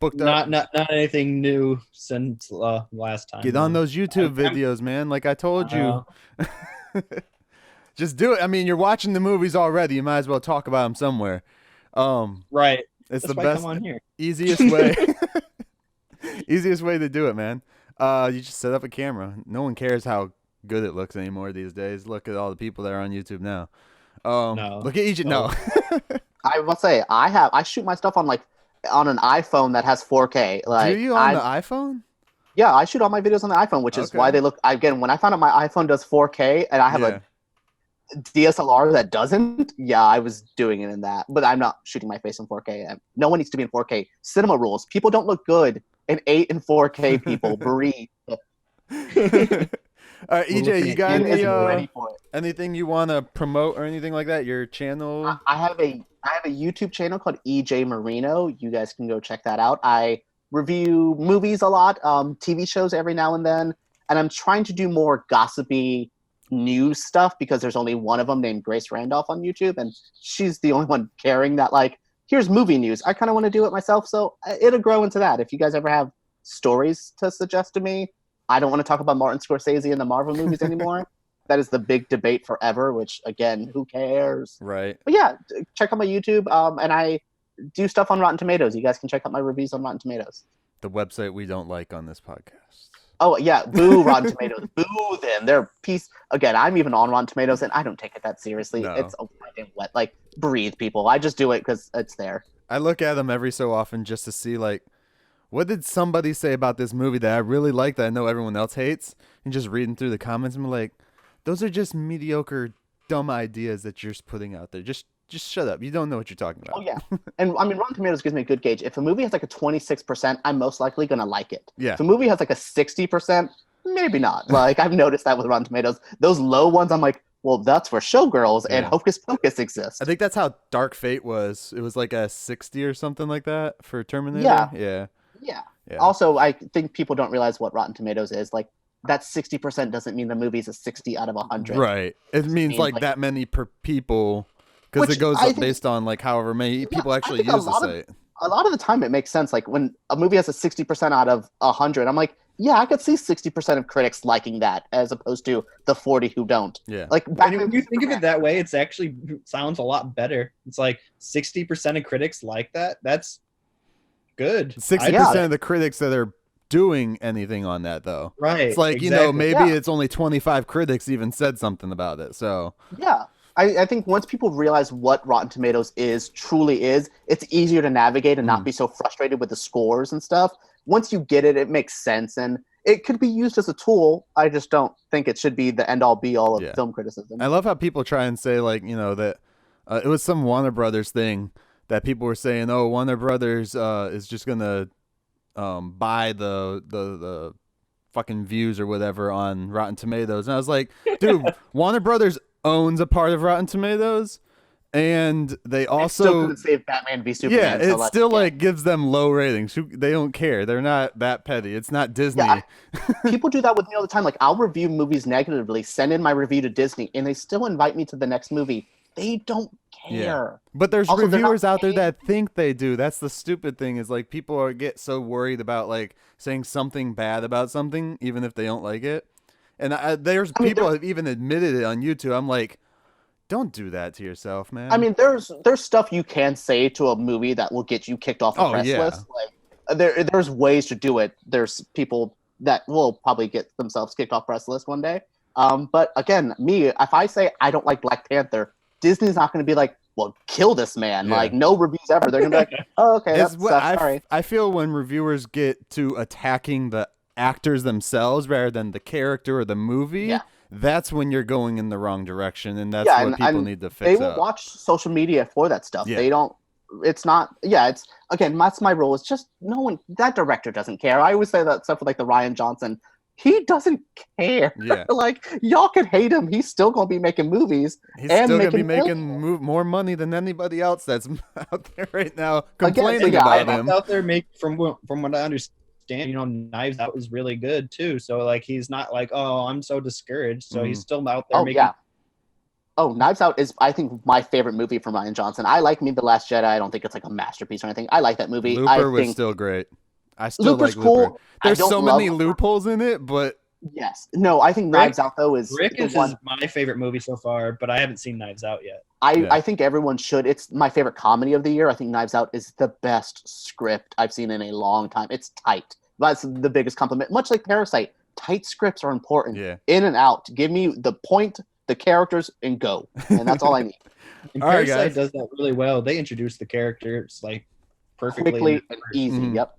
booked up? Not anything new since last time. Get on those YouTube videos, man. Like I told you. Just do it. I mean, you're watching the movies already. You might as well talk about them somewhere. Right. It's That's the why I best, come on here. easiest way. Easiest way to do it, man. You just set up a camera. No one cares how good it looks anymore these days. Look at all the people that are on YouTube now. No. Look at Egypt. No. I must say, I shoot my stuff on an iPhone that has 4K. Like, Do you on the iPhone? Yeah, I shoot all my videos on the iPhone, which is Okay. why they look. Again, when I found out my iPhone does 4K and I have a DSLR that doesn't, yeah, I was doing it in that. But I'm not shooting my face in 4K. No one needs to be in 4K. Cinema rules. People don't look good in 8 and 4K. People breathe. EJ, looking you at got you any as ready for it. anything you want to promote or anything like that? Your channel? I have a YouTube channel called EJ Moreno. You guys can go check that out. I review movies a lot, TV shows every now and then, and I'm trying to do more gossipy news stuff because there's only one of them named Grace Randolph on YouTube, and she's the only one caring that like here's movie news. I kind of want to do it myself, so it'll grow into that. If you guys ever have stories to suggest to me, I don't want to talk about Martin Scorsese and the Marvel movies anymore. That is the big debate forever, which again, who cares? Right. But yeah, check out my YouTube, and I do stuff on Rotten Tomatoes. You guys can check out my reviews on Rotten Tomatoes. The website we don't like on this podcast. Oh yeah, boo Rotten Tomatoes, boo them. They're piece again. I'm even on Rotten Tomatoes, and I don't take it that seriously. No. It's a fucking wet. Like breathe, people. I just do it because it's there. I look at them every so often just to see like, what did somebody say about this movie that I really like that I know everyone else hates? And just reading through the comments, I'm like, those are just mediocre, dumb ideas that you're just putting out there. Just shut up. You don't know what you're talking about. Oh yeah, and I mean Rotten Tomatoes gives me a good gauge. If a movie has like a 26%, I'm most likely gonna like it. Yeah. If a movie has like a 60%, maybe not. Like I've noticed that with Rotten Tomatoes. Those low ones, I'm like, well, that's where Showgirls and Yeah. Hocus Pocus exist. I think that's how Dark Fate was. It was like a 60 or something like that for Terminator. Yeah. Yeah. Yeah. Also, I think people don't realize what Rotten Tomatoes is. Like that 60% doesn't mean the movie's a 60 out of 100. Right. It means like that many per people because Which it goes I up think- based on like however many people I actually think a use the lot of- site. A lot of the time, it makes sense. Like when a movie has a 60% out of 100, I'm like, yeah, I could see 60% of critics liking that, as opposed to the 40 who don't. Yeah. Like And when you think of it that way, it's actually sounds a lot better. It's like 60% of critics like that. That's good. 60% of the critics that are doing anything on that though. Right. It's like, exactly. you know, maybe Yeah. it's only 25 critics even said something about it. So Yeah. I think once people realize what Rotten Tomatoes truly is, it's easier to navigate and not be so frustrated with the scores and stuff. Once you get it, it makes sense, and it could be used as a tool. I just don't think it should be the end-all be-all of Yeah. film criticism. I love how people try and say like, you know, that it was some Warner Brothers thing that people were saying, oh, Warner Brothers is just gonna buy the fucking views or whatever on Rotten Tomatoes, and I was like, dude, Warner Brothers owns a part of Rotten Tomatoes, and they Still also couldn't save Batman v Superman. yeah, so it still like gives them low ratings. They don't care. They're not that petty. It's not Disney. Yeah, people do that with me all the time. Like I'll review movies negatively, send in my review to Disney, and they still invite me to the next movie. They don't care. But there's Also, they're not reviewers out there paying- that think they do. That's the stupid thing is like people get so worried about like saying something bad about something even if they don't like it. And there's people have even admitted it on YouTube. I'm like, don't do that to yourself, man. I mean, there's stuff you can say to a movie that will get you kicked off the press list. Like, there's ways to do it. There's people that will probably get themselves kicked off press list one day. But again, if I say I don't like Black Panther, Disney's not going to be like, well, kill this man. Yeah. Like, no reviews ever. They're going to be like, oh, okay, It's that's what sorry. I feel when reviewers get to attacking the actors themselves rather than the character or the movie. Yeah. That's when you're going in the wrong direction, and that's Yeah, what people and need to They fix will up. watch social media for that stuff. Yeah. They don't. It's not. Yeah, it's again. That's my rule. It's just no one. That director doesn't care. I always say that stuff with like the Ryan Johnson. He doesn't care. Yeah. Like y'all can hate him. He's still gonna be making movies. He's and still gonna be making making more money than anybody else that's out there right now complaining so yeah, about I him. out there make from what I understand, you know, Knives Out was really good too. So like he's not like, oh, I'm so discouraged. So he's still out there Oh making. yeah. Oh, Knives Out is I think my favorite movie from Ryan Johnson. I like Me the Last Jedi. I don't think it's like a masterpiece or anything. I like that movie. Looper I was think still great. I still Looper's like cool. Looper. I There's don't so love many Looper. loopholes in it, but Yes. No, I think Knives Out though is Rick the is one. my favorite movie so far, but I haven't seen Knives Out yet. I think everyone should. It's my favorite comedy of the year. I think Knives Out is the best script I've seen in a long time. It's tight. That's the biggest compliment. Much like Parasite, tight scripts are important. Yeah. In and out. Give me the point, the characters, and go. And that's all I need. And All right, Parasite guys. does that really well. They introduce the characters like perfectly. Quickly and easy. Mhm. Yep.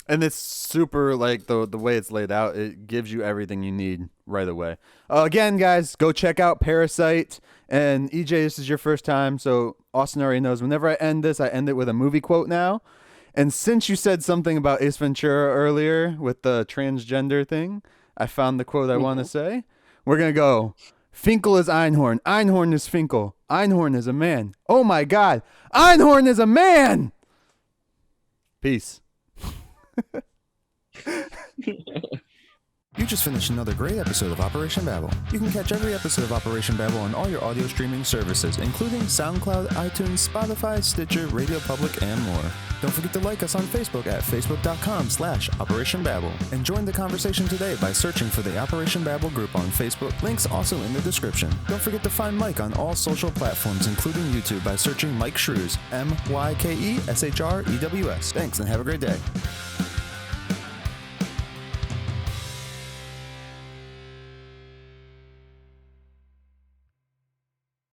and it's super like the way it's laid out. It gives you everything you need right away. Again, guys, go check out Parasite. And EJ, this is your first time, so Austin already knows. Whenever I end this, I end it with a movie quote now. And since you said something about Ace Ventura earlier with the transgender thing, I found the quote I want to say. We're going to go. Finkel is Einhorn. Einhorn is Finkel. Einhorn is a man. Oh my God. Einhorn is a man. Peace. You just finished another great episode of Operation Babble. You can catch every episode of Operation Babble on all your audio streaming services, including SoundCloud, iTunes, Spotify, Stitcher, Radio Public, and more. Don't forget to like us on Facebook at facebook.com/Operation Babble. And join the conversation today by searching for the Operation Babble group on Facebook. Links also in the description. Don't forget to find Myke on all social platforms, including YouTube, by searching Myke Shrews, MYKESHREWS. Thanks and have a great day.